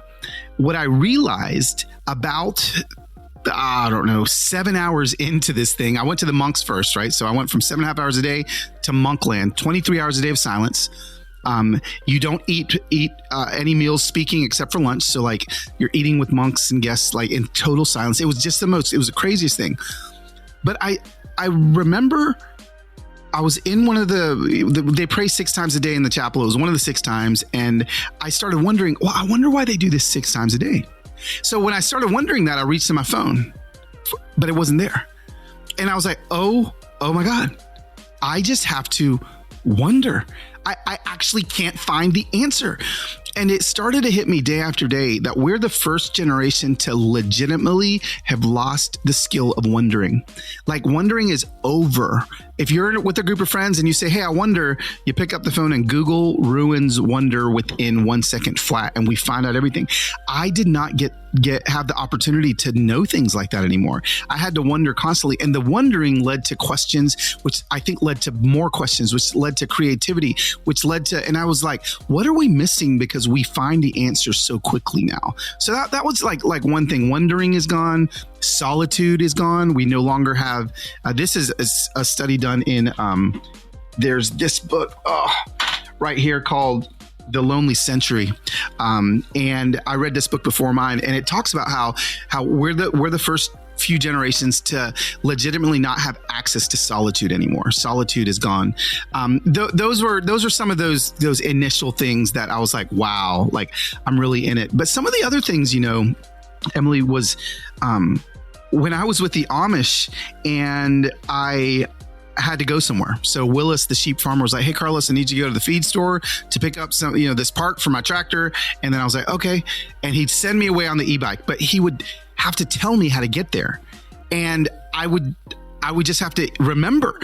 Speaker 7: What I realized about 7 hours into this thing, I went to the monks first, right? So I went from 7.5 hours a day to monkland, 23 hours a day of silence. You don't eat any meals speaking except for lunch. So you're eating with monks and guests, in total silence. It was just it was the craziest thing. But I remember I was in one of they pray 6 times a day in the chapel. It was one of the 6 times. And I started wondering, I wonder why they do this 6 times a day. So when I started wondering that, I reached to my phone, but it wasn't there. And I was like, oh my God, I just have to wonder. I actually can't find the answer. And it started to hit me day after day that we're the first generation to legitimately have lost the skill of wondering. Wondering is over. If you're with a group of friends and you say, hey, I wonder, you pick up the phone and Google ruins wonder within 1 second flat, and we find out everything. I did not have the opportunity to know things like that anymore. I had to wonder constantly, and the wondering led to questions, which I think led to more questions, which led to creativity, which led to, and I was like, what are we missing? Because we find the answer so quickly now. So that was like one thing. Wondering is gone. Solitude is gone. We no longer have, this is a study done in, there's this book right here called The Lonely Century. And I read this book before mine, and it talks about how we're the first few generations to legitimately not have access to solitude anymore. Solitude is gone. Those are some of those initial things that I was like, wow, I'm really in it. But some of the other things, Emily, was when I was with the Amish and I had to go somewhere. So Willis, the sheep farmer, was like, hey, Carlos, I need you to go to the feed store to pick up some, this part for my tractor. And then I was like, okay. And he'd send me away on the e-bike, but he would have to tell me how to get there. And I would just have to remember.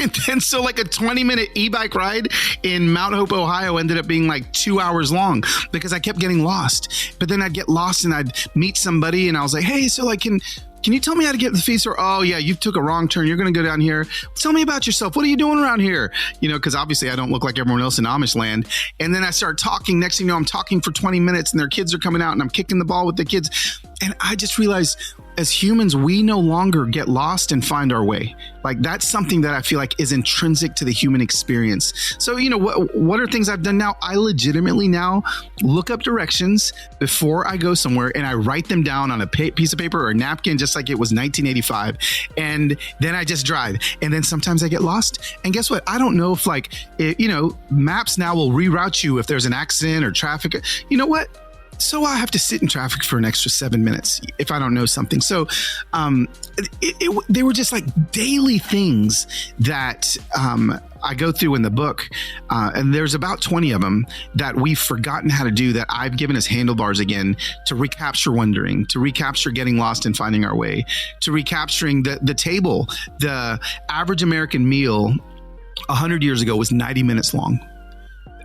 Speaker 7: And then so a 20-minute e-bike ride in Mount Hope, Ohio ended up being 2 hours long because I kept getting lost. But then I'd get lost and I'd meet somebody and I was like, hey, so can you tell me how to get to the feed store? Oh yeah, you took a wrong turn. You're going to go down here. Tell me about yourself. What are you doing around here? Because obviously I don't look like everyone else in Amish land. And then I start talking. Next thing you know, I'm talking for 20 minutes and their kids are coming out and I'm kicking the ball with the kids. And I just realized as humans, we no longer get lost and find our way. That's something that I feel like is intrinsic to the human experience. So, what are things I've done now? I legitimately now look up directions before I go somewhere and I write them down on a piece of paper or a napkin, just like it was 1985. And then I just drive. And then sometimes I get lost. And guess what? I don't know if maps now will reroute you if there's an accident or traffic. You know what? So I have to sit in traffic for an extra 7 minutes if I don't know something. So they were just daily things that I go through in the book. And there's about 20 of them that we've forgotten how to do that I've given us handlebars again to recapture wondering, to recapture getting lost and finding our way, to recapturing the table. The average American meal 100 years ago was 90 minutes long.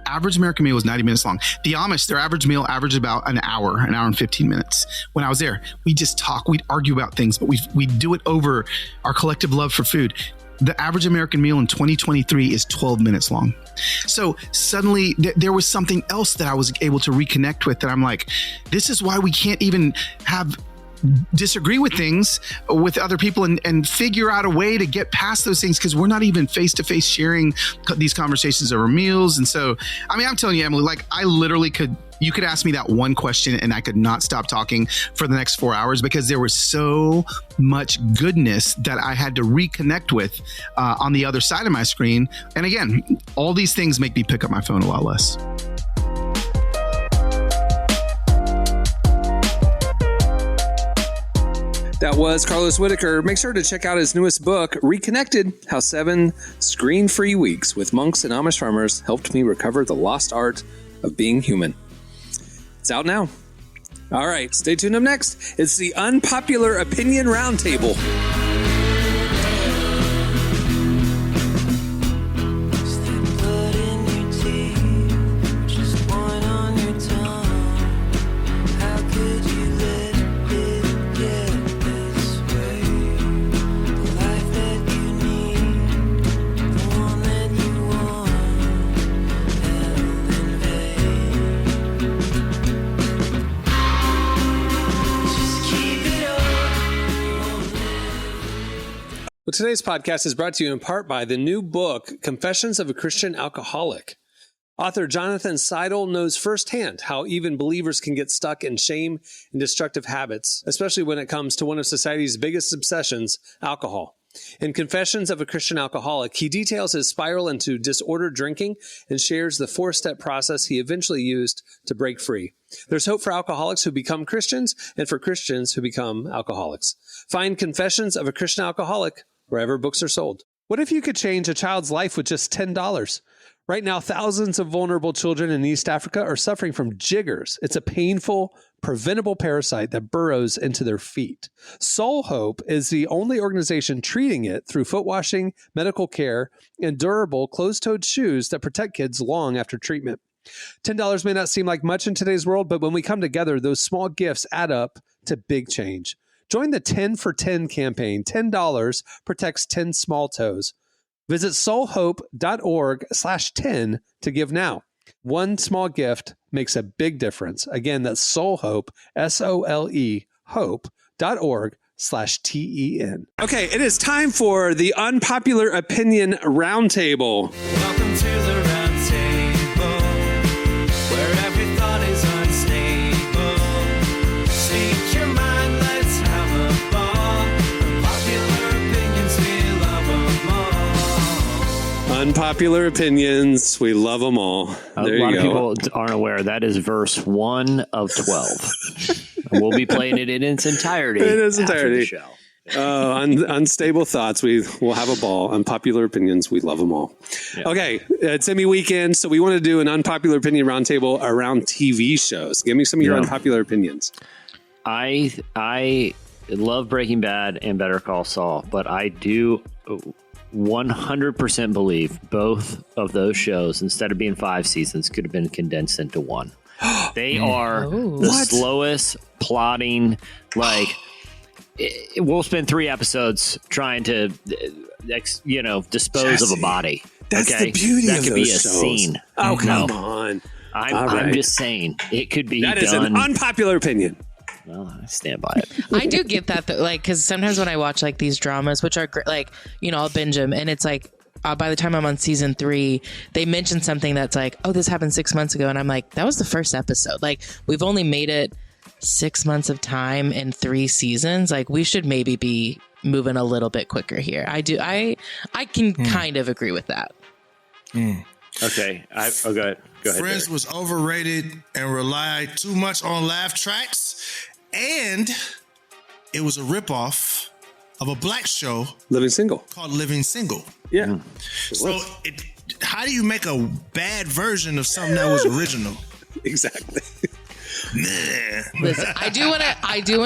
Speaker 7: average American meal was 90 minutes long. The Amish, their average meal averaged about an hour and 15 minutes. When I was there, we just talk, we'd argue about things, but we'd do it over our collective love for food. The average American meal in 2023 is 12 minutes long. So suddenly there was something else that I was able to reconnect with that I'm like, this is why we can't even disagree with things with other people and figure out a way to get past those things, because we're not even face-to-face sharing these conversations over meals. And so, I mean, I'm telling you, Emily, like I literally you could ask me that one question and I could not stop talking for the next 4 hours, because there was so much goodness that I had to reconnect with on the other side of my screen. And again, all these things make me pick up my phone a lot less.
Speaker 2: That was Carlos Whittaker. Make sure to check out his newest book, Reconnected: How 7 Screen-Free Weeks with Monks and Amish Farmers Helped Me Recover the Lost Art of Being Human. It's out now. All right, stay tuned. Up next, it's the Unpopular Opinion Roundtable. Well, today's podcast is brought to you in part by the new book, Confessions of a Christian Alcoholic. Author Jonathan Seidel knows firsthand how even believers can get stuck in shame and destructive habits, especially when it comes to one of society's biggest obsessions, alcohol. In Confessions of a Christian Alcoholic, he details his spiral into disordered drinking and shares the 4-step process he eventually used to break free. There's hope for alcoholics who become Christians and for Christians who become alcoholics. Find Confessions of a Christian Alcoholic wherever books are sold. What if you could change a child's life with just $10? Right now, thousands of vulnerable children in East Africa are suffering from jiggers. It's a painful, preventable parasite that burrows into their feet. Soul Hope is the only organization treating it through foot washing, medical care, and durable closed-toed shoes that protect kids long after treatment. $10 may not seem like much in today's world, but when we come together, those small gifts add up to big change. Join the 10 for 10 campaign. $10 protects 10 small toes. Visit soulhope.org/10 to give now. One small gift makes a big difference. Again, that's soulhope, SOLE, hope.org/TEN. Okay, it is time for the Unpopular Opinion Roundtable.
Speaker 6: Welcome to the round table, where every thought is unstable. Speak your mind, let's have a ball. Unpopular opinions, we love them all.
Speaker 2: Unpopular opinions, we love them all.
Speaker 3: A lot of people aren't aware that is verse 1 of 12. And we'll be playing it in its entirety.
Speaker 2: In its
Speaker 3: after
Speaker 2: entirety.
Speaker 3: the show.
Speaker 2: Unstable thoughts, we'll have a ball. Unpopular opinions, we love them all.
Speaker 3: Yeah.
Speaker 2: Okay, it's Emmy weekend, so we want to do an unpopular opinion roundtable around TV shows. Give me some of your unpopular opinions.
Speaker 3: I love Breaking Bad and Better Call Saul, but I do 100% believe both of those shows, instead of being 5 seasons, could have been condensed into 1. They are the slowest plotting. Like, we'll spend 3 episodes trying to, dispose of a body.
Speaker 2: That's the beauty
Speaker 3: that
Speaker 2: of
Speaker 3: could
Speaker 2: those
Speaker 3: be a
Speaker 2: shows.
Speaker 3: scene.
Speaker 2: Oh, come
Speaker 3: No.
Speaker 2: on.
Speaker 3: I'm just saying it could be
Speaker 2: That
Speaker 3: done.
Speaker 2: is an unpopular opinion.
Speaker 3: Well, I stand by it.
Speaker 5: I do get that, though, like, because sometimes when I watch like these dramas, which are great, like, I'll binge them, and it's like by the time I'm on season 3, they mention something that's like, oh, this happened 6 months ago, and I'm like, that was the first episode. Like, we've only made it 6 months of time in 3 seasons. Like, we should maybe be moving a little bit quicker here. I can kind of agree with that.
Speaker 3: Okay. Go ahead.
Speaker 4: Friends
Speaker 3: Derek.
Speaker 4: was overrated and relied too much on laugh tracks, and it was a ripoff of a black show
Speaker 2: Living Single.
Speaker 4: called Living Single.
Speaker 2: Yeah.
Speaker 4: So, how do you make a bad version of something that was original?
Speaker 2: Exactly.
Speaker 5: Listen, I do want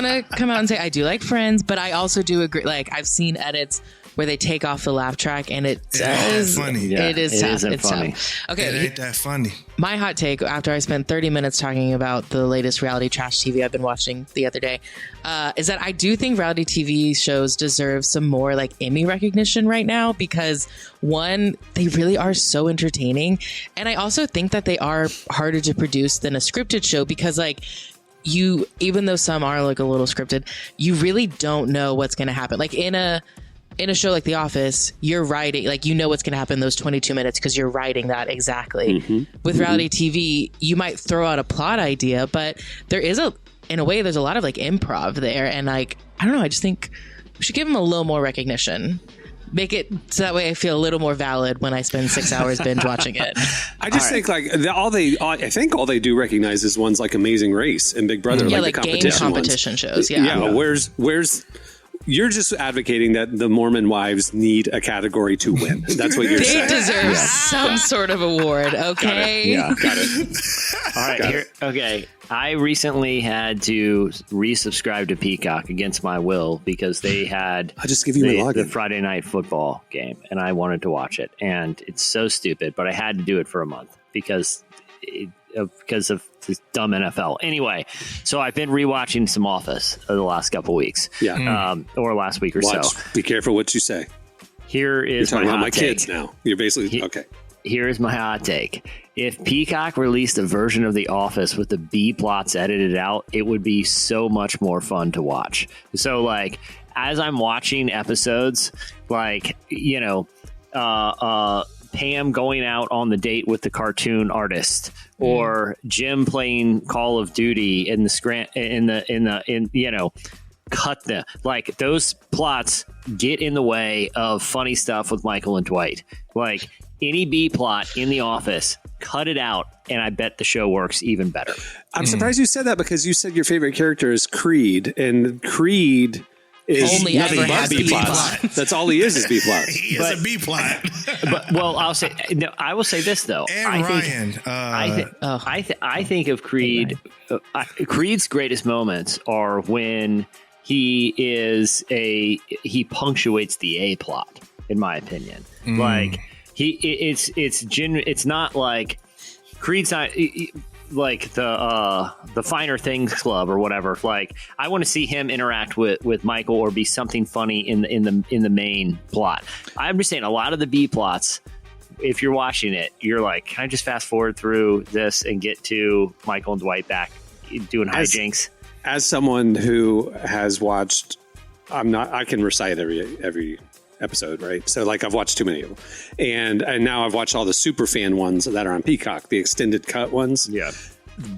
Speaker 5: to come out and say I do like Friends, but I also do agree. Like, I've seen edits where they take off the laugh track, and it
Speaker 4: It ain't
Speaker 5: does.
Speaker 4: that funny.
Speaker 3: Yeah,
Speaker 5: it is
Speaker 3: it
Speaker 5: tough.
Speaker 3: isn't
Speaker 5: It's
Speaker 3: funny.
Speaker 5: tough.
Speaker 4: It
Speaker 5: Okay,
Speaker 4: ain't that funny.
Speaker 5: my hot take after I spent 30 minutes talking about the latest reality trash TV I've been watching the other day is that I do think reality TV shows deserve some more like Emmy recognition right now because one, they really are so entertaining. And I also think that they are harder to produce than a scripted show because like you, even though some are like a little scripted, you really don't know what's going to happen. Like in a show like The Office, you're writing, like, you know what's going to happen in those 22 minutes because you're writing that exactly. With reality TV, you might throw out a plot idea, but there is in a way, there's a lot of like improv there. And like, I don't know, I just think we should give them a little more recognition. Make it so that way I feel a little more valid when I spend 6 hours binge watching it.
Speaker 2: I just think like I think all they do recognize is ones like Amazing Race and Big Brother,
Speaker 5: Yeah,
Speaker 2: like the
Speaker 5: game
Speaker 2: competition
Speaker 5: competition
Speaker 2: ones.
Speaker 5: shows. Yeah.
Speaker 2: Where's you're just advocating that the Mormon wives need a category to win. That's what you're
Speaker 5: They
Speaker 2: saying.
Speaker 5: deserve some sort of award, okay?
Speaker 3: Yeah.
Speaker 2: Got it.
Speaker 3: All right. Okay. I recently had to resubscribe to Peacock against my will because they had
Speaker 2: I'll just give you my
Speaker 3: the
Speaker 2: login.
Speaker 3: Friday night football game, and I wanted to watch it. And it's so stupid, but I had to do it for a month because of this dumb NFL. Anyway, so I've been rewatching some Office over the last couple weeks.
Speaker 2: Yeah.
Speaker 3: Or last week or
Speaker 2: Watch.
Speaker 3: so.
Speaker 2: Be careful what you say.
Speaker 3: Here
Speaker 2: You're
Speaker 3: is
Speaker 2: talking
Speaker 3: my
Speaker 2: about
Speaker 3: hot
Speaker 2: my
Speaker 3: take.
Speaker 2: kids now. You're basically okay.
Speaker 3: Here is my hot take. If Peacock released a version of The Office with the B plots edited out, it would be so much more fun to watch. So, like, as I'm watching episodes, like, you know, Pam going out on the date with the cartoon artist, or Jim playing Call of Duty in cut them. Like, those plots get in the way of funny stuff with Michael and Dwight. Like, any B plot in The Office, cut it out, and I bet the show works even better.
Speaker 2: I'm surprised you said that because you said your favorite character is Creed, and Creed is
Speaker 5: Only
Speaker 2: nothing
Speaker 5: ever
Speaker 2: but
Speaker 5: has
Speaker 2: B
Speaker 5: B
Speaker 2: plots.
Speaker 4: plots.
Speaker 2: That's all he is B plots.
Speaker 4: He is a B plot.
Speaker 3: But well, I will say this though.
Speaker 4: And
Speaker 3: I think of Creed. Creed's greatest moments are when he punctuates the A plot, in my opinion. Like it's not like Creed's not like the Finer Things Club or whatever. Like, I want to see him interact with Michael or be something funny in the main plot. I'm just saying a lot of the B plots, if you're watching it, you're like, can I just fast forward through this and get to Michael and Dwight back doing hijinks?
Speaker 2: As someone who has watched, I can recite every episode, right? So like I've watched too many of them, and now I've watched all the super fan ones that are on Peacock, the extended cut ones.
Speaker 3: Yeah.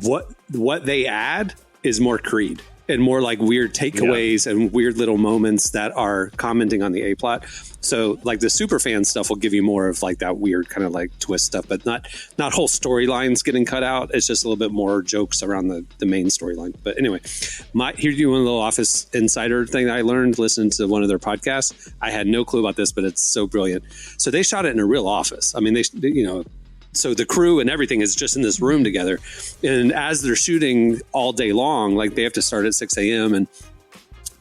Speaker 2: What they add is more Creed and more like weird takeaways and weird little moments that are commenting on the A plot. So like the super fan stuff will give you more of like that weird kind of like twist stuff, but not whole storylines getting cut out. It's just a little bit more jokes around the main storyline. But anyway, here's you one little Office insider thing that I learned listening to one of their podcasts. I had no clue about this, but it's so brilliant. So they shot it in a real office. I mean, so the crew and everything is just in this room together. And as they're shooting all day long, like they have to start at 6 a.m. and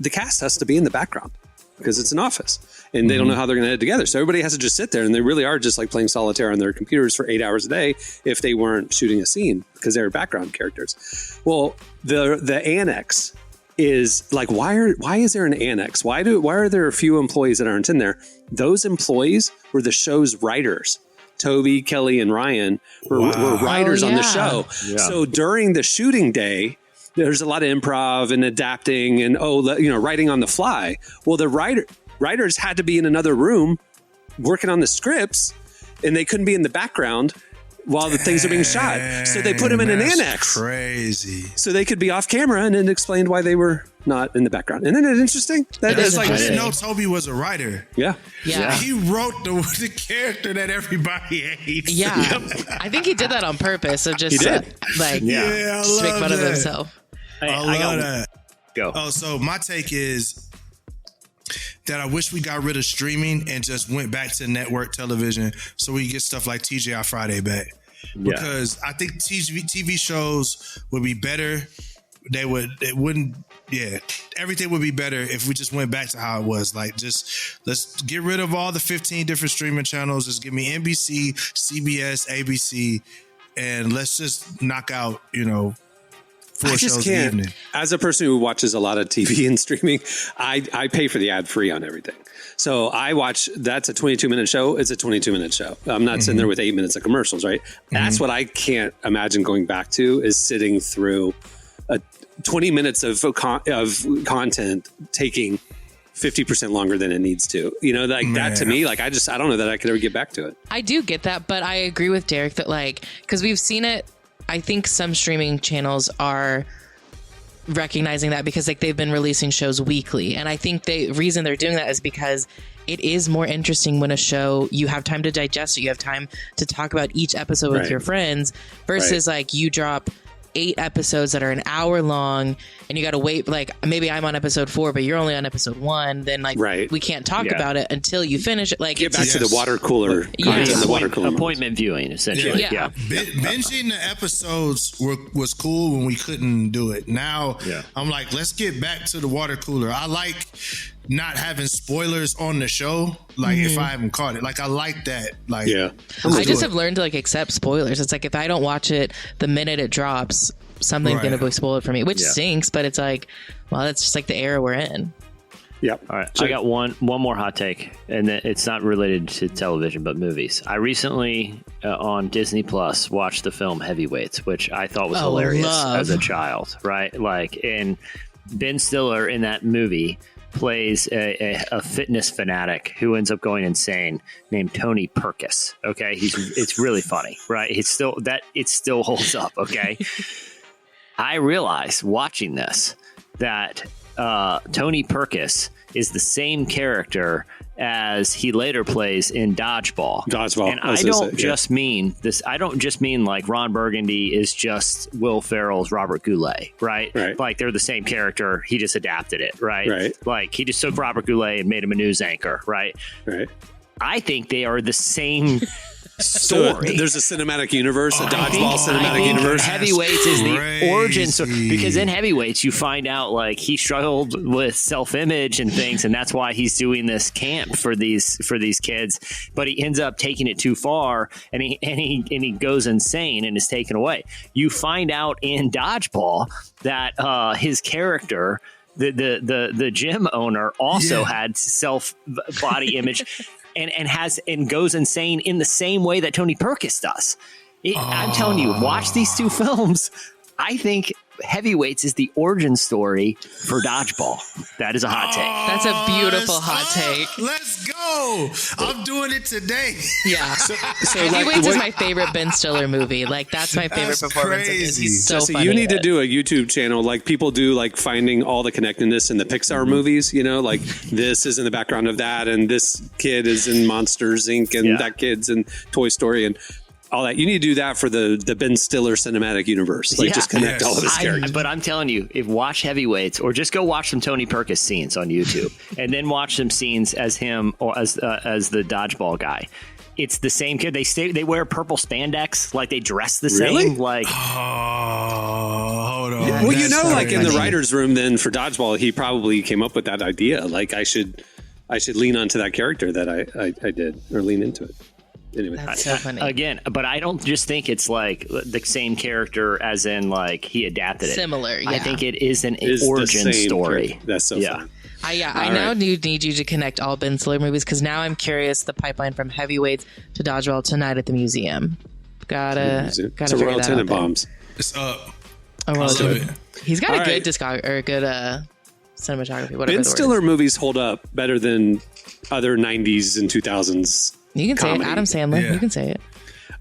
Speaker 2: the cast has to be in the background because it's an office and they don't know how they're going to edit together. So everybody has to just sit there and they really are just like playing solitaire on their computers for 8 hours a day if they weren't shooting a scene because they were background characters. Well, the annex is like, why is there an annex? Why are there a few employees that aren't in there? Those employees were the show's writers. Toby, Kelly, and Ryan were writers on the show. Yeah. So during the shooting day, there's a lot of improv and adapting and writing on the fly. Well, the writers had to be in another room working on the scripts, and they couldn't be in the background while the things are being shot. So they put them in an annex.
Speaker 4: Crazy.
Speaker 2: So they could be off camera, and it explained why they were not in the background. Isn't it interesting? That is like,
Speaker 4: I didn't know Toby was a writer.
Speaker 2: Yeah.
Speaker 4: He wrote the character that everybody hates.
Speaker 5: Yeah. I think he did that on purpose. So just
Speaker 2: He did.
Speaker 5: make fun of himself.
Speaker 4: I love that.
Speaker 3: Go.
Speaker 4: Oh, so my take is that I wish we got rid of streaming and just went back to network television so we get stuff like TGI Friday back. Because I think TV shows would be better it wouldn't. Yeah, everything would be better if we just went back to how it was. Like, just let's get rid of all the 15 different streaming channels. Just give me NBC, CBS, ABC, and let's just knock out, 4 shows in the evening.
Speaker 2: As a person who watches a lot of TV and streaming, I pay for the ad free on everything. So I watch, that's a 22-minute show. It's a 22-minute show. I'm not sitting there with 8 minutes of commercials, right? That's what I can't imagine going back to, is sitting through 20 minutes of content taking 50% longer than it needs to. That to me, like, I don't know that I could ever get back to it.
Speaker 5: I do get that, but I agree with Derek that, like, because we've seen it, I think some streaming channels are recognizing that because, like, they've been releasing shows weekly. And I think the reason they're doing that is because it is more interesting when a show, you have time to digest it. You have time to talk about each episode with your friends versus like you drop 8 episodes that are an hour long and you got to wait. Like, maybe I'm on episode 4, but you're only on episode 1. Then like we can't talk about it until you finish it. Like,
Speaker 2: get back to the water cooler content, the water cooler
Speaker 3: appointment viewing, essentially.
Speaker 4: Yeah. Binging the episodes was cool when we couldn't do it. Now I'm like, let's get back to the water cooler. I like not having spoilers on the show, like if I haven't caught it. Like, I like that. Like,
Speaker 5: I just have learned to like accept spoilers. It's like, if I don't watch it the minute it drops, something's going to be spoiled for me, which stinks, but it's like, well, that's just like the era we're in.
Speaker 2: Yep.
Speaker 3: All right. So I got one more hot take, and it's not related to television, but movies. I recently on Disney Plus watched the film Heavyweights, which I thought was hilarious as a child, right? Like, and Ben Stiller in that movie plays a fitness fanatic who ends up going insane named Tony Perkis. Okay. It's really funny, right? It still holds up. Okay. I realized watching this that Tony Perkis is the same character as he later plays in Dodgeball. And I don't just mean this. I don't just mean like Ron Burgundy is just Will Ferrell's Robert Goulet, right? Like, they're the same character. He just adapted it, right? Like, he just took Robert Goulet and made him a news anchor, right? I think they are the same story.
Speaker 2: So there's a cinematic universe, a Dodgeball cinematic universe.
Speaker 3: Heavyweights is the origin story, because in Heavyweights you find out like he struggled with self-image and things, and that's why he's doing this camp for these kids. But he ends up taking it too far, and he goes insane and is taken away. You find out in Dodgeball that his character, the gym owner, also had self body image. And goes insane in the same way that Tony Perkis does. I'm telling you, watch these 2 films. I think Heavyweights is the origin story for Dodgeball. That is a hot take.
Speaker 5: That's a beautiful hot take.
Speaker 4: Let's go. I'm doing it today.
Speaker 5: Yeah. So Heavyweights is my favorite Ben Stiller movie. Like, that's my favorite performance. He's so funny.
Speaker 2: You need to do a YouTube channel like people do, like finding all the connectedness in the Pixar movies, like this is in the background of that, and this kid is in Monsters Inc. and that kid's in Toy Story and all that. You need to do that for the Ben Stiller cinematic universe. Like, just connect all of his characters.
Speaker 3: But I'm telling you, watch Heavyweights, or just go watch some Tony Perkis scenes on YouTube, and then watch some scenes as him or as the Dodgeball guy. It's the same kid. They wear purple spandex, like they dress the same.
Speaker 2: Really?
Speaker 3: Like,
Speaker 4: hold on.
Speaker 2: Well, like in the writer's room, then for Dodgeball, he probably came up with that idea. Like, I should lean onto that character that I did, or lean into it. Anyway,
Speaker 5: that's so funny.
Speaker 3: Again, but I don't just think it's like the same character as in like he adapted it.
Speaker 5: Similar, yeah.
Speaker 3: I think it is an origin story.
Speaker 2: Character. That's so funny.
Speaker 5: I now need you to connect all Ben Stiller movies, because now I'm curious the pipeline from Heavyweights to Dodgeball tonight at the museum. Gotta
Speaker 2: it's a Royal Tenenbaums.
Speaker 4: It's up.
Speaker 5: I love it. He's got a good cinematography. Whatever.
Speaker 2: Ben Stiller movies hold up better than other 90s and 2000s.
Speaker 5: You can
Speaker 2: comedy.
Speaker 5: say it. Adam Sandler. Yeah. You can say it.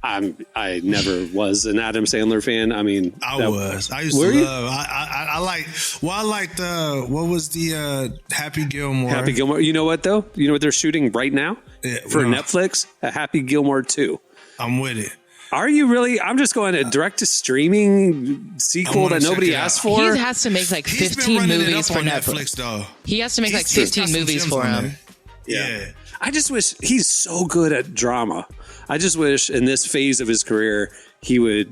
Speaker 2: I never was an Adam Sandler fan. I mean,
Speaker 4: I used to love. I liked. What was the Happy Gilmore?
Speaker 2: Happy Gilmore. You know what though? You know what they're shooting right now for Netflix? A Happy Gilmore 2.
Speaker 4: I'm with it.
Speaker 2: Are you really? I'm just going to direct to streaming sequel that nobody asked for.
Speaker 5: He has to make like 15 movies for Netflix,
Speaker 4: though.
Speaker 5: He has to make like 15 movies for him.
Speaker 4: Yeah.
Speaker 2: I just wish he's so good at drama. I just wish in this phase of his career he would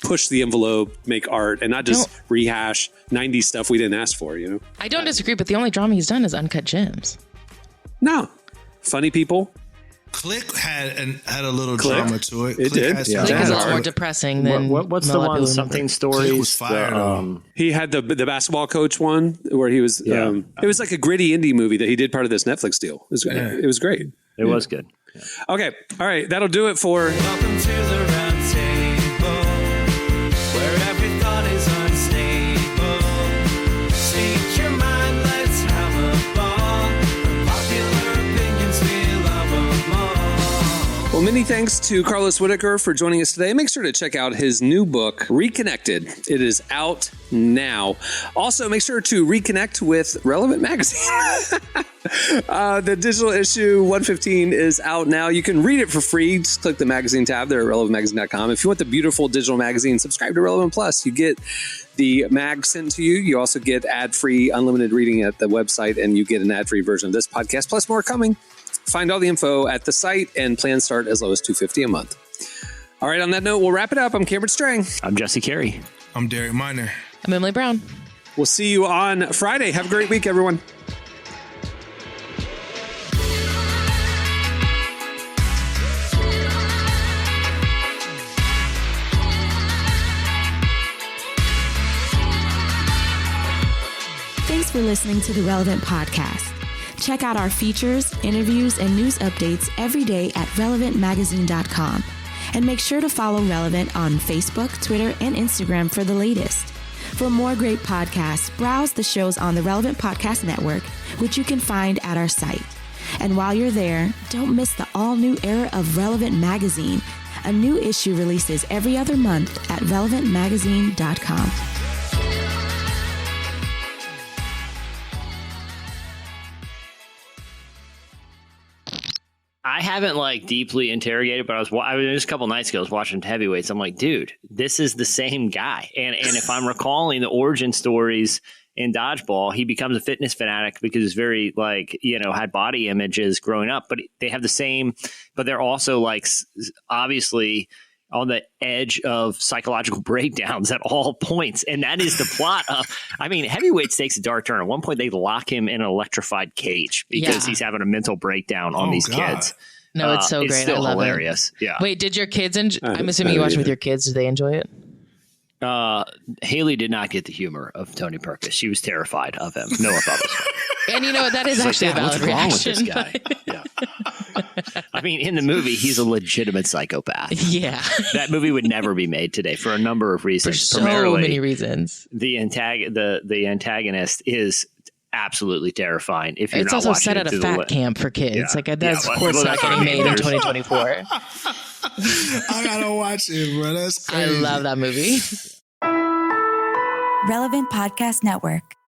Speaker 2: push the envelope, make art, and not just rehash 90s stuff we didn't ask for,
Speaker 5: I don't disagree, but the only drama he's done is Uncut Gems.
Speaker 2: No. Funny people.
Speaker 4: Click had a little drama to it.
Speaker 2: It did.
Speaker 5: Click is a lot more depressing than
Speaker 3: what's the one? Something Stories.
Speaker 4: Click was fire.
Speaker 2: He had the basketball coach one where he was. It was like a gritty indie movie that he did part of this Netflix deal. It was great.
Speaker 3: It was good. Yeah.
Speaker 2: Okay, all right, that'll do it for.
Speaker 6: Welcome to the round table, where every thought is unstable. Speak your mind, let's have a ball. Unpopular opinions, we love them all.
Speaker 2: Well, many thanks to Carlos Whittaker for joining us today. Make sure to check out his new book, Reconnected. It is out now. Also, make sure to reconnect with Relevant Magazine. The digital issue 115 is out now. You can read it for free. Just click the magazine tab there at relevantmagazine.com. If you want the beautiful digital magazine, subscribe to Relevant Plus. You get the mag sent to you. You also get ad-free unlimited reading at the website, and you get an ad-free version of this podcast, plus more coming. Find all the info at the site, and plans start as low as $250 a month. All right, on that note, we'll wrap it up. I'm Cameron Strang.
Speaker 3: I'm Jesse Carey.
Speaker 4: I'm Derek Miner.
Speaker 5: I'm Emily Brown.
Speaker 2: We'll see you on Friday. Have a great week, everyone.
Speaker 1: Thanks for listening to the Relevant Podcast. Check out our features, interviews, and news updates every day at relevantmagazine.com. And make sure to follow Relevant on Facebook, Twitter, and Instagram for the latest. For more great podcasts, browse the shows on the Relevant Podcast Network, which you can find at our site. And while you're there, don't miss the all-new era of Relevant Magazine. A new issue releases every other month at relevantmagazine.com.
Speaker 3: I haven't deeply interrogated, but I was just a couple nights ago, I was watching Heavyweights. I'm like, dude, this is the same guy. And if I'm recalling the origin stories in Dodgeball, he becomes a fitness fanatic because he's very had body images growing up, but they have the same, but they're also obviously on the edge of psychological breakdowns at all points. And that is the plot of, Heavyweights takes a dark turn. At one point, they lock him in an electrified cage because he's having a mental breakdown on these kids.
Speaker 5: No, it's so great.
Speaker 3: It's still
Speaker 5: I love
Speaker 3: hilarious.
Speaker 5: It.
Speaker 3: Yeah.
Speaker 5: Wait, did your kids I'm assuming you watched with your kids. Did they enjoy it?
Speaker 3: Haley did not get the humor of Tony Perkis. She was terrified of him. Noah thought it was funny.
Speaker 5: And you know what? That is actually a valid reaction.
Speaker 3: What's wrong with this guy? Yeah. In the movie, he's a legitimate psychopath.
Speaker 5: Yeah.
Speaker 3: That movie would never be made today for a number of reasons.
Speaker 5: For so
Speaker 3: Primarily,
Speaker 5: many reasons.
Speaker 3: The antagonist is absolutely terrifying. If you're
Speaker 5: it's
Speaker 3: not
Speaker 5: also
Speaker 3: watching
Speaker 5: set at a fat camp for kids. That's of course not getting made in 2024.
Speaker 4: I gotta watch it, bro. That's crazy.
Speaker 5: I love that movie.
Speaker 8: Relevant Podcast Network.